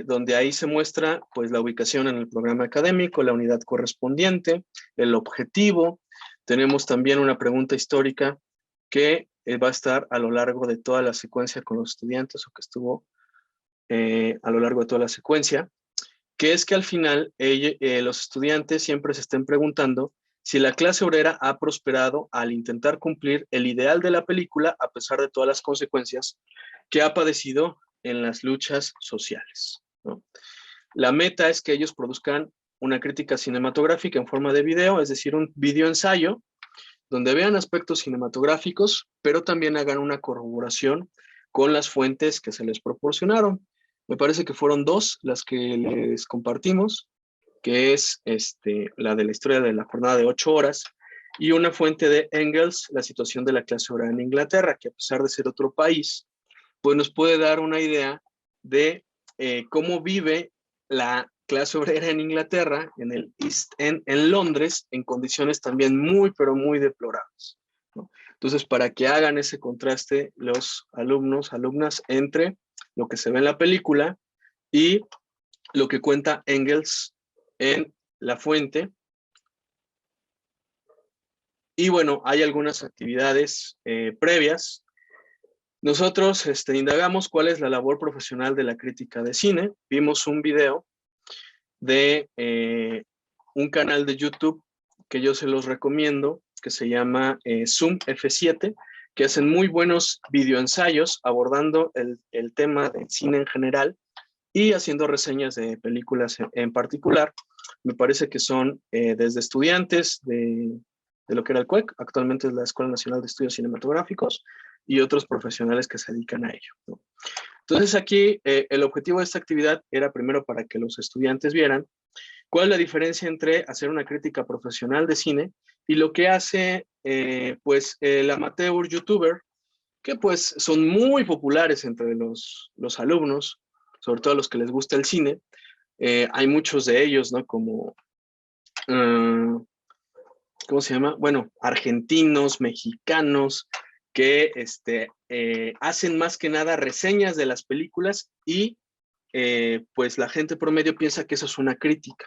donde ahí se muestra pues la ubicación en el programa académico, la unidad correspondiente, el objetivo. Tenemos también una pregunta histórica que va a estar a lo largo de toda la secuencia con los estudiantes, o que estuvo a lo largo de toda la secuencia, que es que al final los estudiantes siempre se estén preguntando si la clase obrera ha prosperado al intentar cumplir el ideal de la película a pesar de todas las consecuencias que ha padecido en las luchas sociales, ¿no? La meta es que ellos produzcan una crítica cinematográfica en forma de video, es decir, un video ensayo, donde vean aspectos cinematográficos, pero también hagan una corroboración con las fuentes que se les proporcionaron. Me parece que fueron 2 las que les compartimos, que es la de la historia de la jornada de 8 horas, y una fuente de Engels, la situación de la clase obrera en Inglaterra, que a pesar de ser otro país, pues nos puede dar una idea de cómo vive la clase obrera en Inglaterra, en el East End, en Londres, en condiciones también muy, pero muy deplorables, ¿no? Entonces, para que hagan ese contraste los alumnos, alumnas, entre lo que se ve en la película y lo que cuenta Engels en la fuente. Y bueno, hay algunas actividades previas. Nosotros indagamos cuál es la labor profesional de la crítica de cine. Vimos un video de un canal de YouTube que yo se los recomiendo, que se llama Zoom F7, que hacen muy buenos videoensayos abordando el tema del cine en general y haciendo reseñas de películas en particular. Me parece que son desde estudiantes de lo que era el CUEC, actualmente es la Escuela Nacional de Estudios Cinematográficos, y otros profesionales que se dedican a ello, ¿no? Entonces aquí el objetivo de esta actividad era primero para que los estudiantes vieran cuál es la diferencia entre hacer una crítica profesional de cine y lo que hace pues el amateur youtuber, que pues son muy populares entre los alumnos, sobre todo a los que les gusta el cine. Hay muchos de ellos, ¿no? Como, ¿cómo se llama? Bueno, argentinos, mexicanos, que hacen más que nada reseñas de las películas y pues la gente promedio piensa que eso es una crítica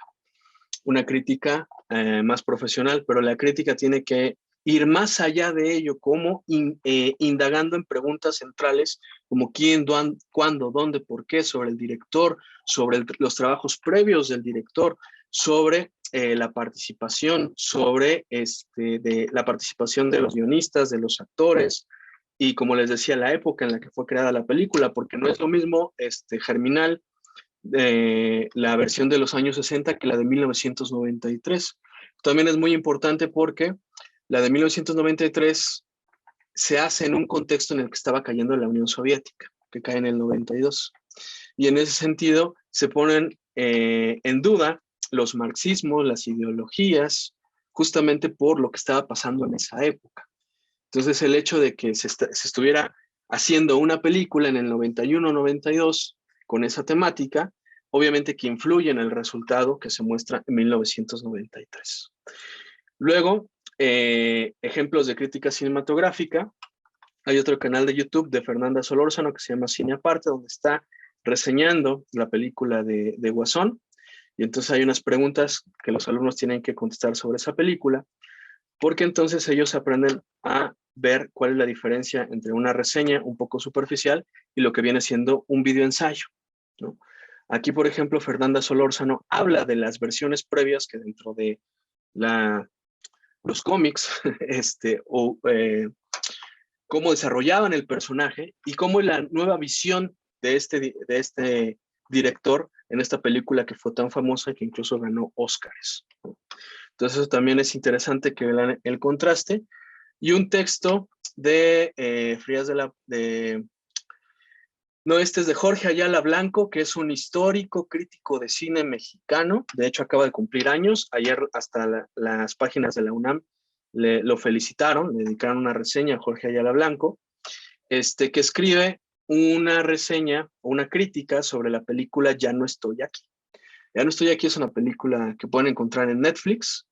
más profesional, pero la crítica tiene que ir más allá de ello, como indagando en preguntas centrales como quién, cuándo, dónde, por qué, sobre el director, sobre los trabajos previos del director, sobre la participación, sobre la participación de los guionistas, de los actores, y como les decía, la época en la que fue creada la película, porque no es lo mismo Germinal, la versión de los años 60 que la de 1993. También es muy importante porque la de 1993 se hace en un contexto en el que estaba cayendo la Unión Soviética, que cae en el 92. Y en ese sentido se ponen en duda los marxismos, las ideologías, justamente por lo que estaba pasando en esa época. Entonces el hecho de que se estuviera haciendo una película en el 91-92 con esa temática, obviamente que influye en el resultado que se muestra en 1993. Luego, ejemplos de crítica cinematográfica. Hay otro canal de YouTube de Fernanda Solórzano que se llama Cine Aparte, donde está reseñando la película de Guasón. Y entonces hay unas preguntas que los alumnos tienen que contestar sobre esa película, porque entonces ellos aprenden a ver cuál es la diferencia entre una reseña un poco superficial y lo que viene siendo un video ensayo, ¿no? Aquí, por ejemplo, Fernanda Solórzano habla de las versiones previas que dentro de los cómics, cómo desarrollaban el personaje y cómo la nueva visión de este director en esta película que fue tan famosa y que incluso ganó Óscares, ¿no? Entonces eso también es interesante que vean el contraste. Y un texto de Frías no, este es de Jorge Ayala Blanco, que es un histórico crítico de cine mexicano. De hecho, acaba de cumplir años. Ayer hasta las páginas de la UNAM lo felicitaron, le dedicaron una reseña a Jorge Ayala Blanco, que escribe una reseña, una crítica sobre la película Ya no estoy aquí. Ya no estoy aquí es una película que pueden encontrar en Netflix,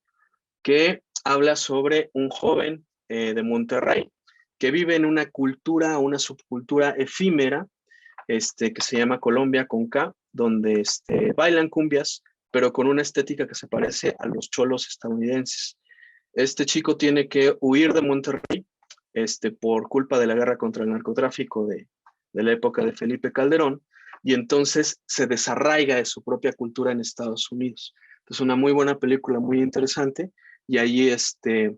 que habla sobre un joven de Monterrey que vive en una cultura, una subcultura efímera, que se llama Colombia con K, donde bailan cumbias, pero con una estética que se parece a los cholos estadounidenses. Este chico tiene que huir de Monterrey por culpa de la guerra contra el narcotráfico de la época de Felipe Calderón, y entonces se desarraiga de su propia cultura en Estados Unidos. Es una muy buena película, muy interesante, y ahí del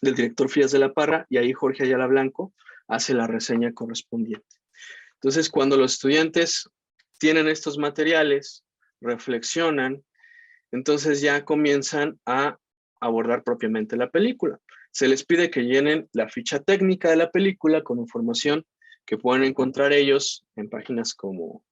director Frías de la Parra, y ahí Jorge Ayala Blanco hace la reseña correspondiente. Entonces, cuando los estudiantes tienen estos materiales, reflexionan, entonces ya comienzan a abordar propiamente la película. Se les pide que llenen la ficha técnica de la película con información que pueden encontrar ellos en páginas como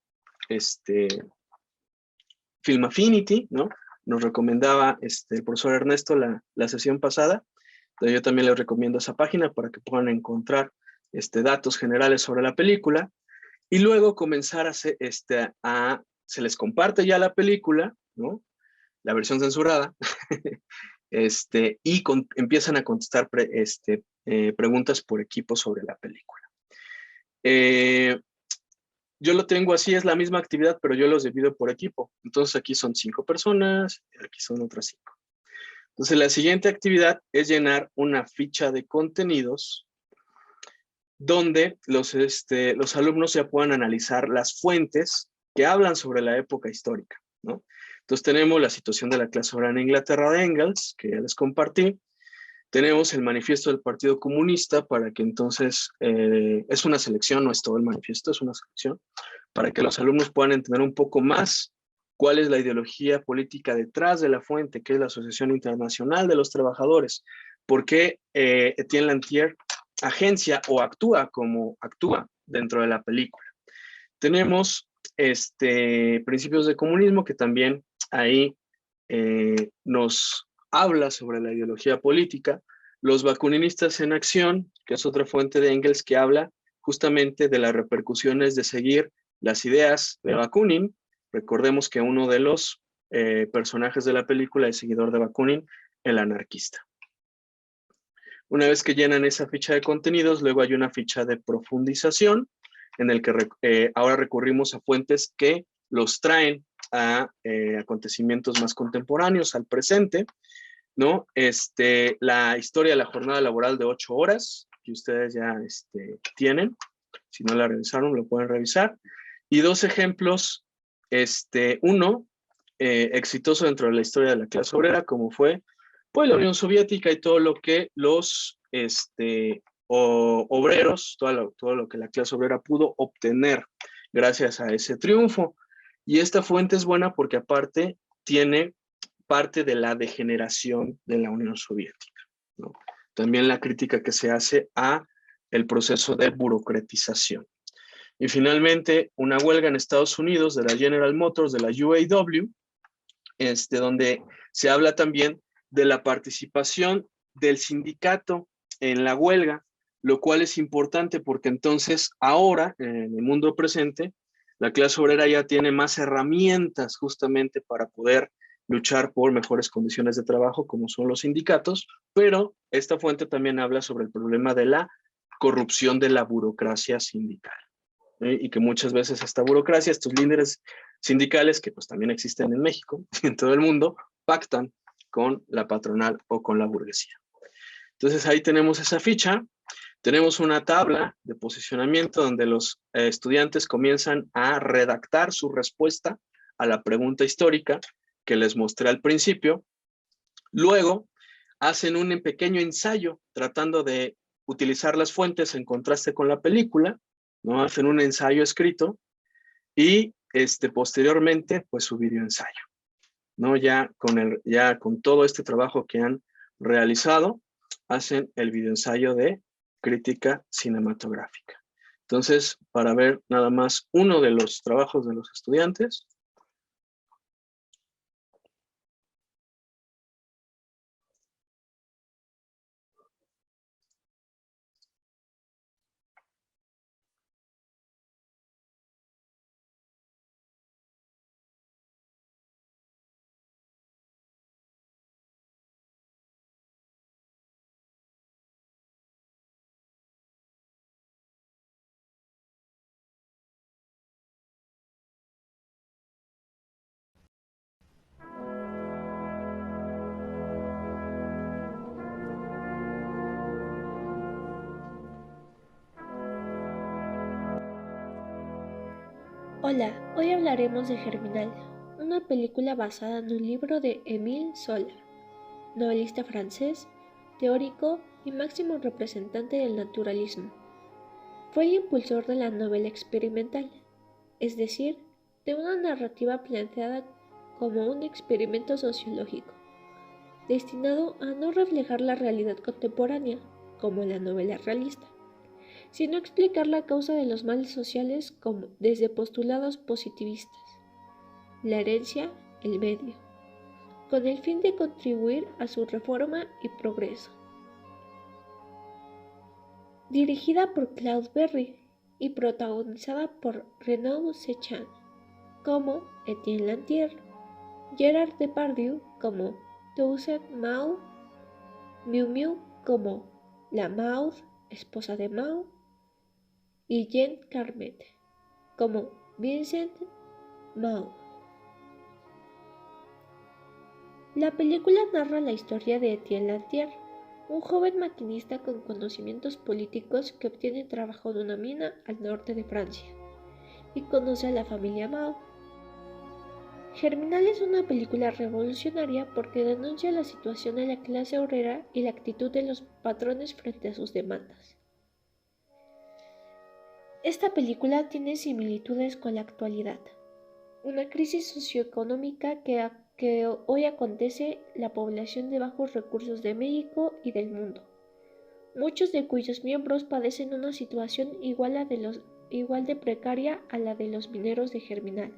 Film Affinity, ¿no? Nos recomendaba el profesor Ernesto la sesión pasada. Entonces yo también les recomiendo esa página para que puedan encontrar datos generales sobre la película. Y luego comenzar se les comparte ya la película, ¿no? La versión censurada, y empiezan a contestar preguntas por equipo sobre la película. Yo lo tengo así, es la misma actividad, pero yo los divido por equipo. Entonces aquí son 5 personas, aquí son otras 5. Entonces la siguiente actividad es llenar una ficha de contenidos donde los alumnos ya puedan analizar las fuentes que hablan sobre la época histórica, ¿no? Entonces tenemos la situación de la clase obrera en Inglaterra de Engels, que ya les compartí. Tenemos el manifiesto del Partido Comunista para que entonces, es una selección, no es todo el manifiesto, es una selección, para que los alumnos puedan entender un poco más cuál es la ideología política detrás de la fuente, que es la Asociación Internacional de los Trabajadores, por qué Etienne Lantier agencia o actúa como actúa dentro de la película. Tenemos principios de comunismo, que también ahí nos habla sobre la ideología política. Los bakuninistas en acción, que es otra fuente de Engels que habla justamente de las repercusiones de seguir las ideas de Bakunin. Recordemos que uno de los personajes de la película es seguidor de Bakunin, el anarquista. Una vez que llenan esa ficha de contenidos, luego hay una ficha de profundización en el que ahora recurrimos a fuentes que los traen a acontecimientos más contemporáneos, al presente, ¿no? La historia de la jornada laboral de 8 horas, que ustedes ya tienen. Si no la revisaron, lo pueden revisar. Y 2 ejemplos, uno, exitoso dentro de la historia de la clase obrera, como fue pues, la Unión Soviética y todo lo que los obreros, todo lo que la clase obrera pudo obtener gracias a ese triunfo. Y esta fuente es buena porque aparte tiene parte de la degeneración de la Unión Soviética, ¿no? También la crítica que se hace a el proceso de burocratización. Y finalmente, una huelga en Estados Unidos de la General Motors, de la UAW, donde se habla también de la participación del sindicato en la huelga, lo cual es importante porque entonces ahora, en el mundo presente, la clase obrera ya tiene más herramientas justamente para poder luchar por mejores condiciones de trabajo, como son los sindicatos, pero esta fuente también habla sobre el problema de la corrupción de la burocracia sindical, y que muchas veces esta burocracia, estos líderes sindicales, que pues también existen en México y en todo el mundo, pactan con la patronal o con la burguesía. Entonces ahí tenemos esa ficha. Tenemos una tabla de posicionamiento donde los estudiantes comienzan a redactar su respuesta a la pregunta histórica que les mostré al principio. Luego hacen un pequeño ensayo tratando de utilizar las fuentes en contraste con la película, ¿no? Hacen un ensayo escrito y posteriormente pues su videoensayo, ¿no? Ya con todo este trabajo que han realizado, hacen el videoensayo de crítica cinematográfica. Entonces, para ver nada más uno de los trabajos de los estudiantes. Hola, hoy hablaremos de Germinal, una película basada en un libro de Émile Zola, novelista francés, teórico y máximo representante del naturalismo. Fue el impulsor de la novela experimental, es decir, de una narrativa planteada como un experimento sociológico, destinado a no reflejar la realidad contemporánea, como la novela realista, sino explicar la causa de los males sociales desde postulados positivistas, la herencia, el medio, con el fin de contribuir a su reforma y progreso. Dirigida por Claude Berry y protagonizada por Renaud Sechan como Etienne Lantier, Gerard Depardieu como Toussaint Mao, Miu Miu como la Maud, esposa de Mao, y Jean Carmet como Vincent Mao. La película narra la historia de Etienne Lantier, un joven maquinista con conocimientos políticos que obtiene trabajo en una mina al norte de Francia y conoce a la familia Mao. Germinal es una película revolucionaria porque denuncia la situación de la clase obrera y la actitud de los patrones frente a sus demandas. Esta película tiene similitudes con la actualidad, una crisis socioeconómica que hoy acontece la población de bajos recursos de México y del mundo, muchos de cuyos miembros padecen una situación igual de precaria a la de los mineros de Germinal.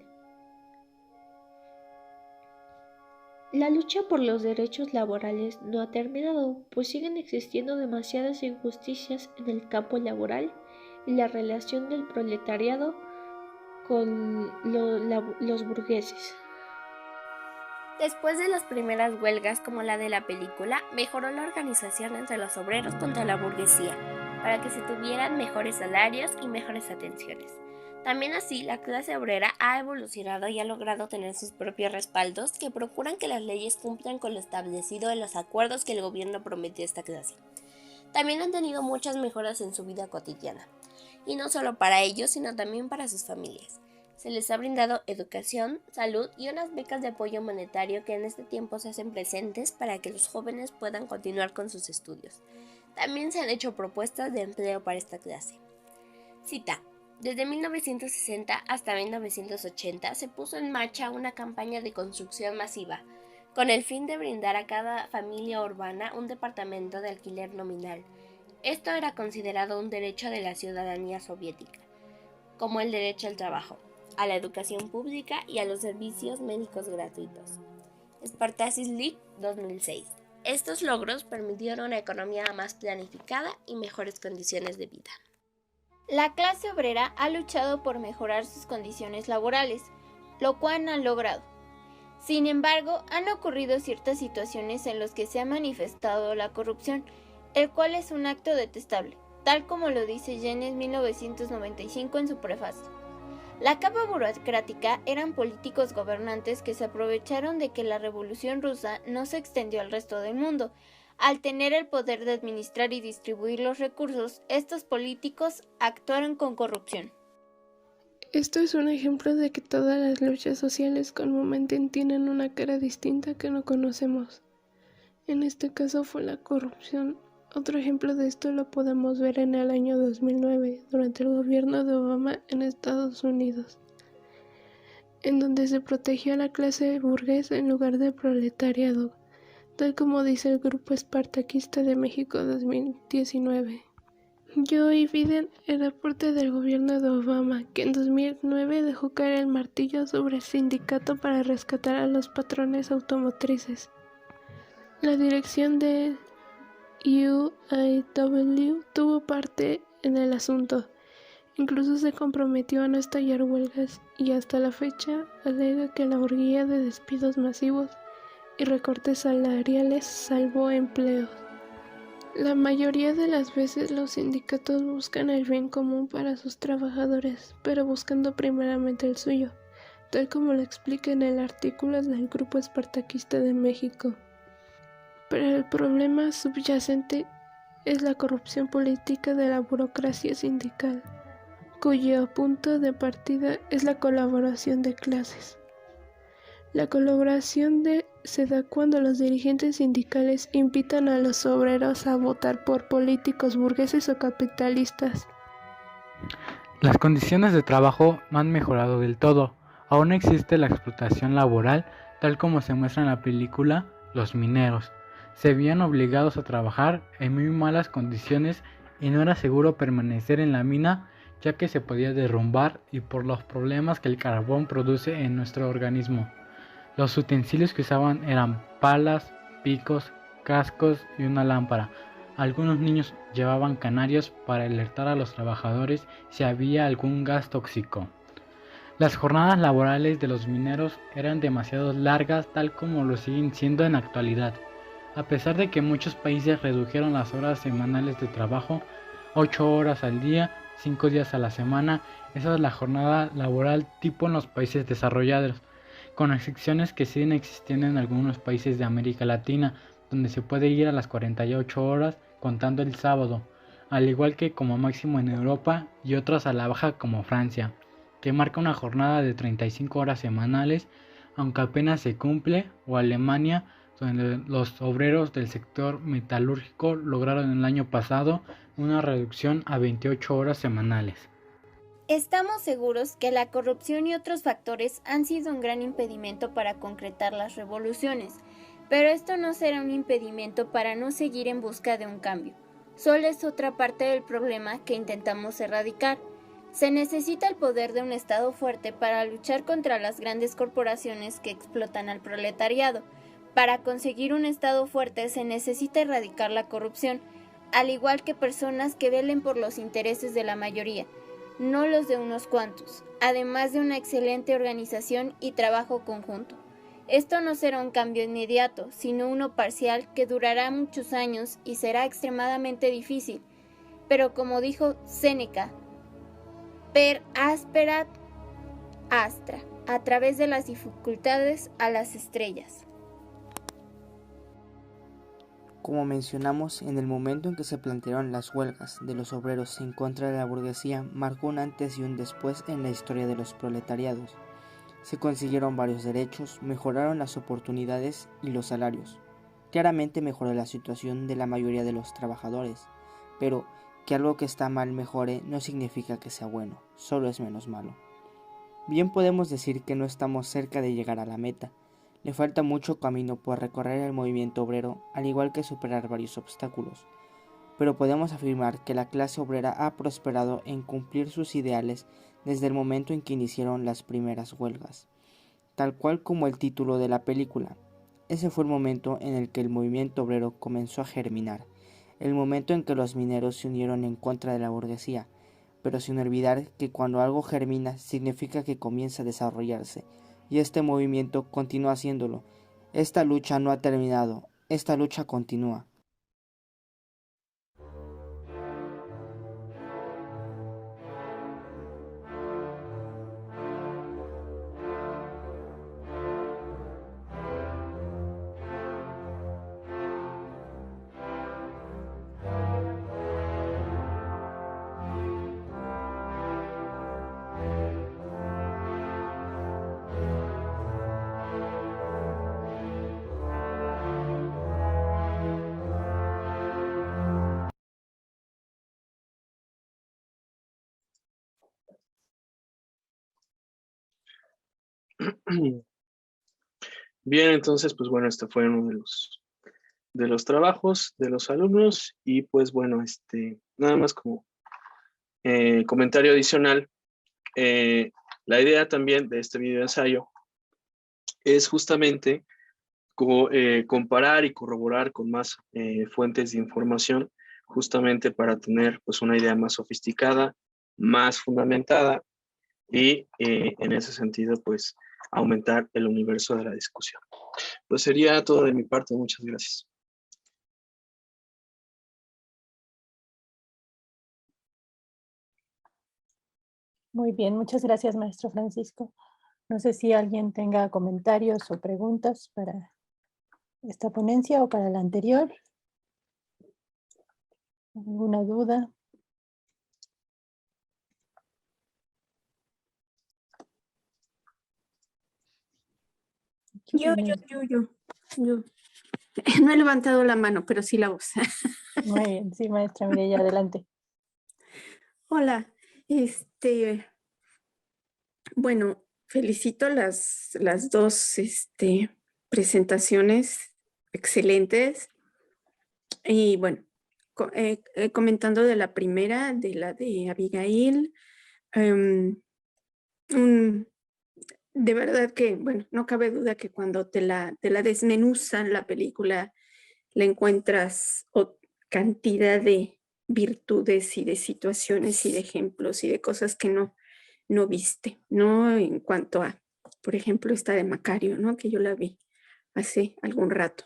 La lucha por los derechos laborales no ha terminado, pues siguen existiendo demasiadas injusticias en el campo laboral y la relación del proletariado con los burgueses. Después de las primeras huelgas como la de la película, mejoró la organización entre los obreros contra la burguesía, para que se tuvieran mejores salarios y mejores atenciones. También así, la clase obrera ha evolucionado y ha logrado tener sus propios respaldos que procuran que las leyes cumplan con lo establecido en los acuerdos que el gobierno prometió a esta clase. También han tenido muchas mejoras en su vida cotidiana, y no solo para ellos, sino también para sus familias. Se les ha brindado educación, salud y unas becas de apoyo monetario que en este tiempo se hacen presentes para que los jóvenes puedan continuar con sus estudios. También se han hecho propuestas de empleo para esta clase. Cita. Desde 1960 hasta 1980 se puso en marcha una campaña de construcción masiva, con el fin de brindar a cada familia urbana un departamento de alquiler nominal. Esto era considerado un derecho de la ciudadanía soviética, como el derecho al trabajo, a la educación pública y a los servicios médicos gratuitos. Spartacis League 2006. Estos logros permitieron una economía más planificada y mejores condiciones de vida. La clase obrera ha luchado por mejorar sus condiciones laborales, lo cual han logrado. Sin embargo, han ocurrido ciertas situaciones en las que se ha manifestado la corrupción, el cual es un acto detestable, tal como lo dice Jennes 1995 en su prefacio. La capa burocrática eran políticos gobernantes que se aprovecharon de que la Revolución Rusa no se extendió al resto del mundo. Al tener el poder de administrar y distribuir los recursos, estos políticos actuaron con corrupción. Esto es un ejemplo de que todas las luchas sociales comúnmente tienen una cara distinta que no conocemos. En este caso fue la corrupción. Otro ejemplo de esto lo podemos ver en el año 2009, durante el gobierno de Obama en Estados Unidos, en donde se protegió a la clase burguesa en lugar del proletariado, tal como dice el Grupo Espartaquista de México 2019. Joe Biden era parte del gobierno de Obama, que en 2009 dejó caer el martillo sobre el sindicato para rescatar a los patrones automotrices. La dirección de UAW tuvo parte en el asunto. Incluso se comprometió a no estallar huelgas y hasta la fecha alega que la orgía de despidos masivos y recortes salariales salvó empleos. La mayoría de las veces los sindicatos buscan el bien común para sus trabajadores, pero buscando primeramente el suyo, tal como lo explica en el artículo del Grupo Espartaquista de México. Pero el problema subyacente es la corrupción política de la burocracia sindical, cuyo punto de partida es la colaboración de clases. La colaboración se da cuando los dirigentes sindicales invitan a los obreros a votar por políticos burgueses o capitalistas. Las condiciones de trabajo no han mejorado del todo. Aún existe la explotación laboral, tal como se muestra en la película Los mineros. Se veían obligados a trabajar en muy malas condiciones y no era seguro permanecer en la mina, ya que se podía derrumbar y por los problemas que el carbón produce en nuestro organismo. Los utensilios que usaban eran palas, picos, cascos y una lámpara. Algunos niños llevaban canarios para alertar a los trabajadores si había algún gas tóxico. Las jornadas laborales de los mineros eran demasiado largas, tal como lo siguen siendo en la actualidad. A pesar de que muchos países redujeron las horas semanales de trabajo, 8 horas al día, 5 días a la semana, esa es la jornada laboral tipo en los países desarrollados, con excepciones que siguen existiendo en algunos países de América Latina, donde se puede ir a las 48 horas contando el sábado, al igual que como máximo en Europa y otras a la baja como Francia, que marca una jornada de 35 horas semanales, aunque apenas se cumple, o Alemania, donde los obreros del sector metalúrgico lograron el año pasado una reducción a 28 horas semanales. Estamos seguros que la corrupción y otros factores han sido un gran impedimento para concretar las revoluciones, pero esto no será un impedimento para no seguir en busca de un cambio. Solo es otra parte del problema que intentamos erradicar. Se necesita el poder de un Estado fuerte para luchar contra las grandes corporaciones que explotan al proletariado. Para conseguir un Estado fuerte se necesita erradicar la corrupción, al igual que personas que velen por los intereses de la mayoría, no los de unos cuantos, además de una excelente organización y trabajo conjunto. Esto no será un cambio inmediato, sino uno parcial que durará muchos años y será extremadamente difícil. Pero como dijo Séneca, per asperat astra, a través de las dificultades a las estrellas. Como mencionamos, en el momento en que se plantearon las huelgas de los obreros en contra de la burguesía, marcó un antes y un después en la historia de los proletariados. Se consiguieron varios derechos, mejoraron las oportunidades y los salarios. Claramente mejoró la situación de la mayoría de los trabajadores, pero que algo que está mal mejore no significa que sea bueno, solo es menos malo. Bien podemos decir que no estamos cerca de llegar a la meta. Le falta mucho camino por recorrer al movimiento obrero, al igual que superar varios obstáculos. Pero podemos afirmar que la clase obrera ha prosperado en cumplir sus ideales desde el momento en que iniciaron las primeras huelgas. Tal cual como el título de la película, ese fue el momento en el que el movimiento obrero comenzó a germinar, el momento en que los mineros se unieron en contra de la burguesía, pero sin olvidar que cuando algo germina significa que comienza a desarrollarse, y este movimiento continúa haciéndolo. Esta lucha no ha terminado, esta lucha continúa. Bien, entonces, pues bueno, este fue uno de los trabajos de los alumnos y pues bueno, nada más como comentario adicional, la idea también de este video ensayo es justamente comparar y corroborar con más fuentes de información, justamente para tener pues una idea más sofisticada, más fundamentada y en ese sentido pues aumentar el universo de la discusión. Pues sería todo de mi parte, muchas gracias. Muy bien, muchas gracias, maestro Francisco. No sé si alguien tenga comentarios o preguntas para esta ponencia o para la anterior. ¿Alguna duda? Yo. No he levantado la mano, pero sí la voz. Muy bien, sí, maestra Mireya, adelante. Hola, bueno, felicito las dos presentaciones excelentes. Y bueno, comentando de la primera, de la de Abigail, de verdad que, bueno, no cabe duda que cuando te la desmenuzan la película, le encuentras cantidad de virtudes y de situaciones y de ejemplos y de cosas que no viste, ¿no? En cuanto a, por ejemplo, esta de Macario, ¿no? Que yo la vi hace algún rato.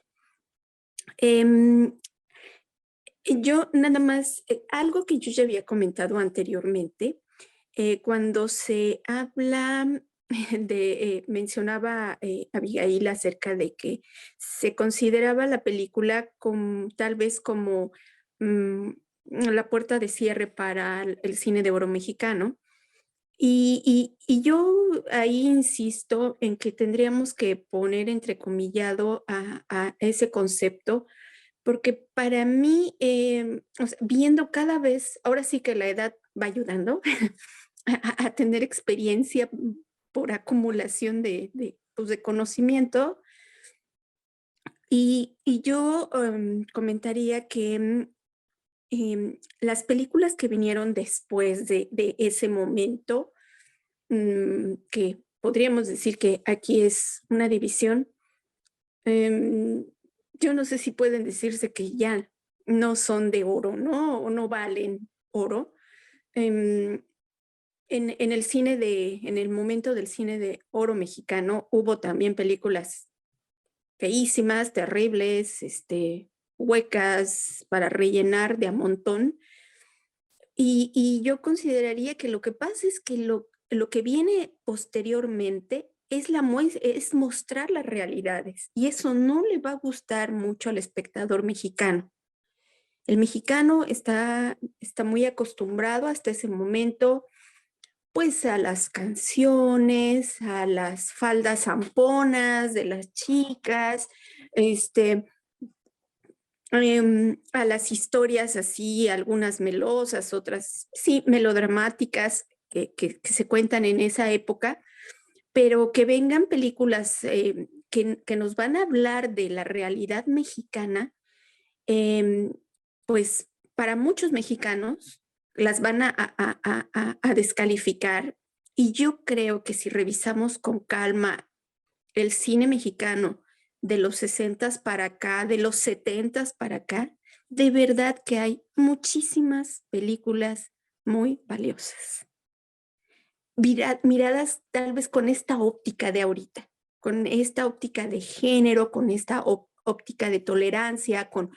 Yo nada más, algo que yo ya había comentado anteriormente, cuando se habla mencionaba Abigail acerca de que se consideraba la película tal vez como la puerta de cierre para el cine de oro mexicano. Y yo ahí insisto en que tendríamos que poner entrecomillado a ese concepto, porque para mí, o sea, viendo cada vez, ahora sí que la edad va ayudando a tener experiencia por acumulación de conocimiento. Y yo comentaría que las películas que vinieron después de ese momento, que podríamos decir que aquí es una división, yo no sé si pueden decirse que ya no son de oro, ¿no? O no valen oro. En el cine en el momento del cine de oro mexicano hubo también películas feísimas, terribles, huecas para rellenar de a montón. Y yo consideraría que lo que pasa es que lo que viene posteriormente es mostrar las realidades, y eso no le va a gustar mucho al espectador mexicano. El mexicano está muy acostumbrado hasta ese momento pues a las canciones, a las faldas zamponas de las chicas, a las historias así, algunas melosas, otras sí melodramáticas que se cuentan en esa época, pero que vengan películas que nos van a hablar de la realidad mexicana, pues para muchos mexicanos las van a descalificar. Y yo creo que si revisamos con calma el cine mexicano de los 60s para acá, de los 70s para acá, de verdad que hay muchísimas películas muy valiosas. Miradas tal vez con esta óptica de ahorita, con esta óptica de género, con esta óptica de tolerancia, con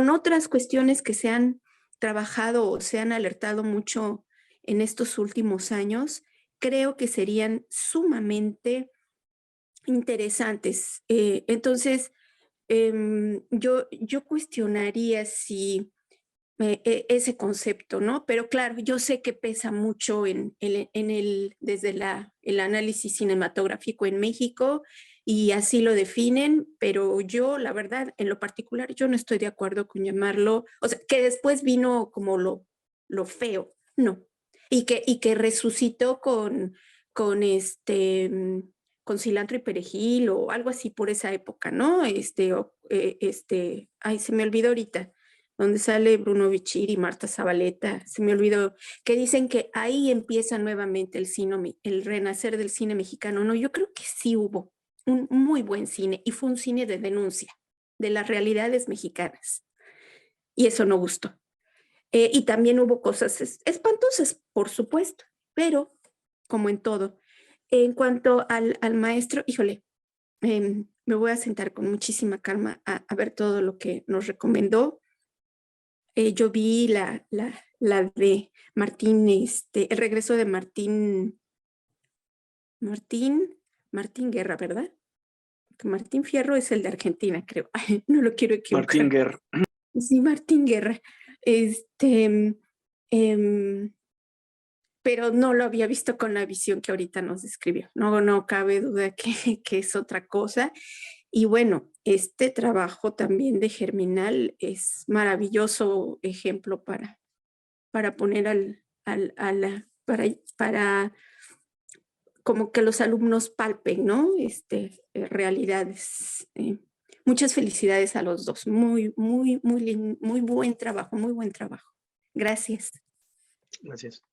otras cuestiones que se han trabajado o se han alertado mucho en estos últimos años, creo que serían sumamente interesantes. Entonces, yo cuestionaría si ese concepto, ¿no? Pero claro, yo sé que pesa mucho desde el análisis cinematográfico en México, y así lo definen, pero yo, la verdad, en lo particular, yo no estoy de acuerdo con llamarlo, o sea, que después vino como lo feo, no. Y que resucitó con cilantro y perejil o algo así por esa época, ¿no? Ay, se me olvidó ahorita, donde sale Bruno Bichir y Marta Zabaleta, se me olvidó, que dicen que ahí empieza nuevamente el renacer del cine mexicano. No, yo creo que sí hubo un muy buen cine, y fue un cine de denuncia de las realidades mexicanas, y eso no gustó. Y también hubo cosas espantosas, por supuesto, pero como en todo. En cuanto al maestro, híjole, me voy a sentar con muchísima calma a ver todo lo que nos recomendó. Yo vi la de Martín, el regreso de Martín Guerra, ¿verdad? Martín Fierro es el de Argentina, creo. No lo quiero equivocar. Martín Guerra. Sí, Martín Guerra. pero no lo había visto con la visión que ahorita nos describió. No cabe duda que es otra cosa. Y bueno, este trabajo también de Germinal es maravilloso ejemplo para poner para como que los alumnos palpen, ¿no? Realidades. Muchas felicidades a los dos. Muy buen trabajo, muy buen trabajo. Gracias. Gracias.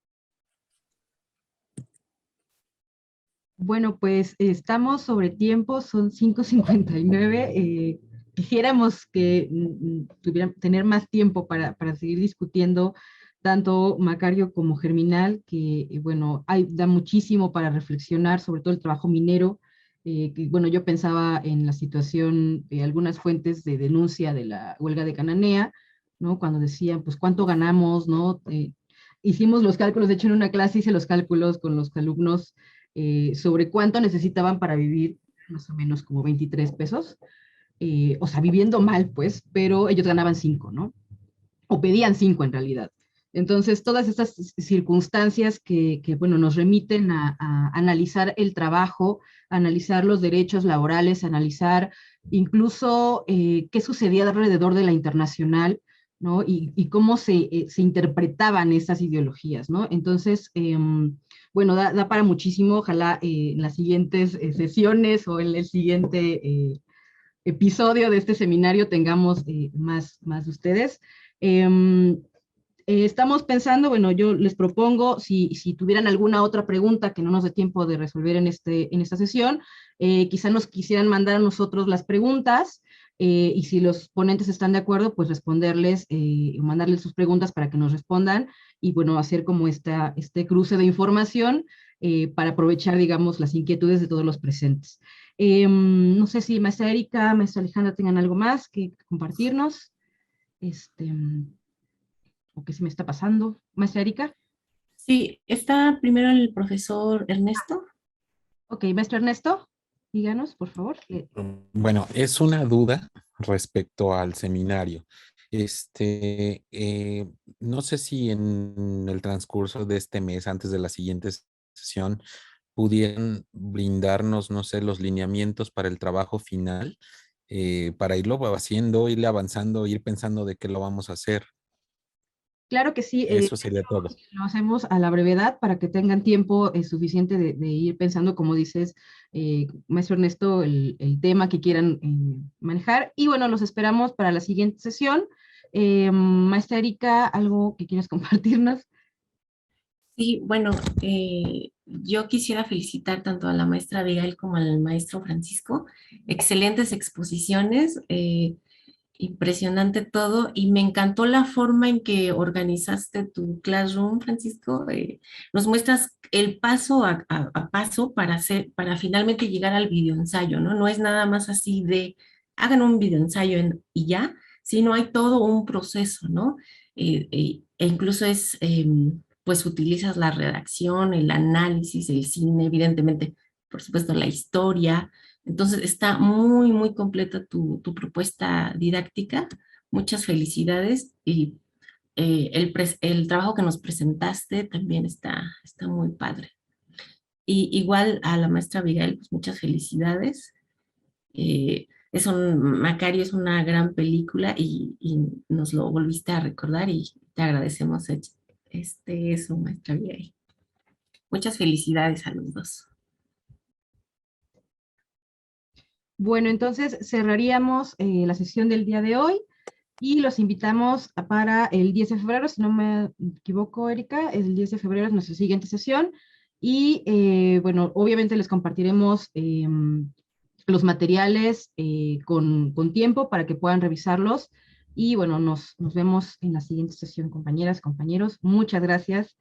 Bueno, pues estamos sobre tiempo, son 5:59. Quisiéramos que tener más tiempo para seguir discutiendo tanto Macario como Germinal, que bueno, da muchísimo para reflexionar, sobre todo el trabajo minero. Que, bueno, yo pensaba en la situación de algunas fuentes de denuncia de la huelga de Cananea, ¿no? Cuando decían, pues, ¿cuánto ganamos, no? Hicimos los cálculos, de hecho en una clase hice los cálculos con los alumnos sobre cuánto necesitaban para vivir, más o menos como 23 pesos, o sea, viviendo mal, pues, pero ellos ganaban 5, ¿no? O pedían 5 en realidad. Entonces, todas estas circunstancias que bueno, nos remiten a analizar el trabajo, a analizar los derechos laborales, a analizar incluso qué sucedía alrededor de la internacional, ¿no? Y cómo se interpretaban esas ideologías, ¿no? Entonces, bueno, da para muchísimo. Ojalá en las siguientes sesiones o en el siguiente episodio de este seminario tengamos más de ustedes. Estamos pensando, bueno, yo les propongo, si tuvieran alguna otra pregunta que no nos dé tiempo de resolver en esta sesión, quizá nos quisieran mandar a nosotros las preguntas, y si los ponentes están de acuerdo, pues responderles, mandarles sus preguntas para que nos respondan, y bueno, hacer como este cruce de información para aprovechar, digamos, las inquietudes de todos los presentes. No sé si maestra Erika, maestra Alejandra tengan algo más que compartirnos. ¿O qué se me está pasando? Maestra Erika. Sí, está primero el profesor Ernesto. Ok, maestro Ernesto, díganos, por favor. Bueno, es una duda respecto al seminario. No sé si en el transcurso de este mes, antes de la siguiente sesión, pudieran brindarnos, no sé, los lineamientos para el trabajo final, para irlo haciendo, irle avanzando, ir pensando de qué lo vamos a hacer. Claro que sí. Eso sería todo. Lo hacemos a la brevedad para que tengan tiempo suficiente de ir pensando, como dices, maestro Ernesto, el tema que quieran manejar. Y bueno, los esperamos para la siguiente sesión. Maestra Erika, ¿algo que quieras compartirnos? Sí, bueno, yo quisiera felicitar tanto a la maestra Abigail como al maestro Francisco. Excelentes exposiciones. Impresionante todo, y me encantó la forma en que organizaste tu classroom, Francisco. Nos muestras el paso a paso para finalmente llegar al videoensayo, ¿no? No es nada más así de hagan un videoensayo y ya, sino hay todo un proceso, ¿no? E incluso pues utilizas la redacción, el análisis, el cine, evidentemente, por supuesto, la historia. Entonces está muy completa tu propuesta didáctica. Muchas felicidades, y el trabajo que nos presentaste también está muy padre. Y igual a la maestra Abigail, pues muchas felicidades. Macario es una gran película y nos lo volviste a recordar, y te agradecemos eso, maestra Abigail. Muchas felicidades a los dos. Bueno, entonces cerraríamos la sesión del día de hoy y los invitamos para el 10 de febrero, si no me equivoco, Erika, es el 10 de febrero es nuestra siguiente sesión, y bueno, obviamente les compartiremos los materiales con tiempo para que puedan revisarlos, y bueno, nos vemos en la siguiente sesión, compañeras, compañeros. Muchas gracias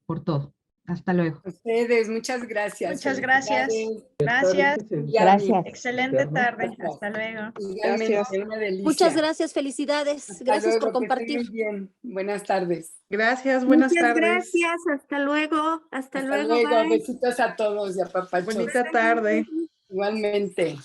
por todo. Hasta luego. Ustedes, muchas gracias. Muchas gracias. Gracias. Gracias. Excelente tarde. Hasta luego. Gracias. Una delicia. Muchas gracias, felicidades. Gracias por compartir. Muy bien. Buenas tardes. Gracias, buenas tardes. Gracias, hasta luego. Hasta luego. Besitos a todos y a papachos. Bonita tarde. Igualmente.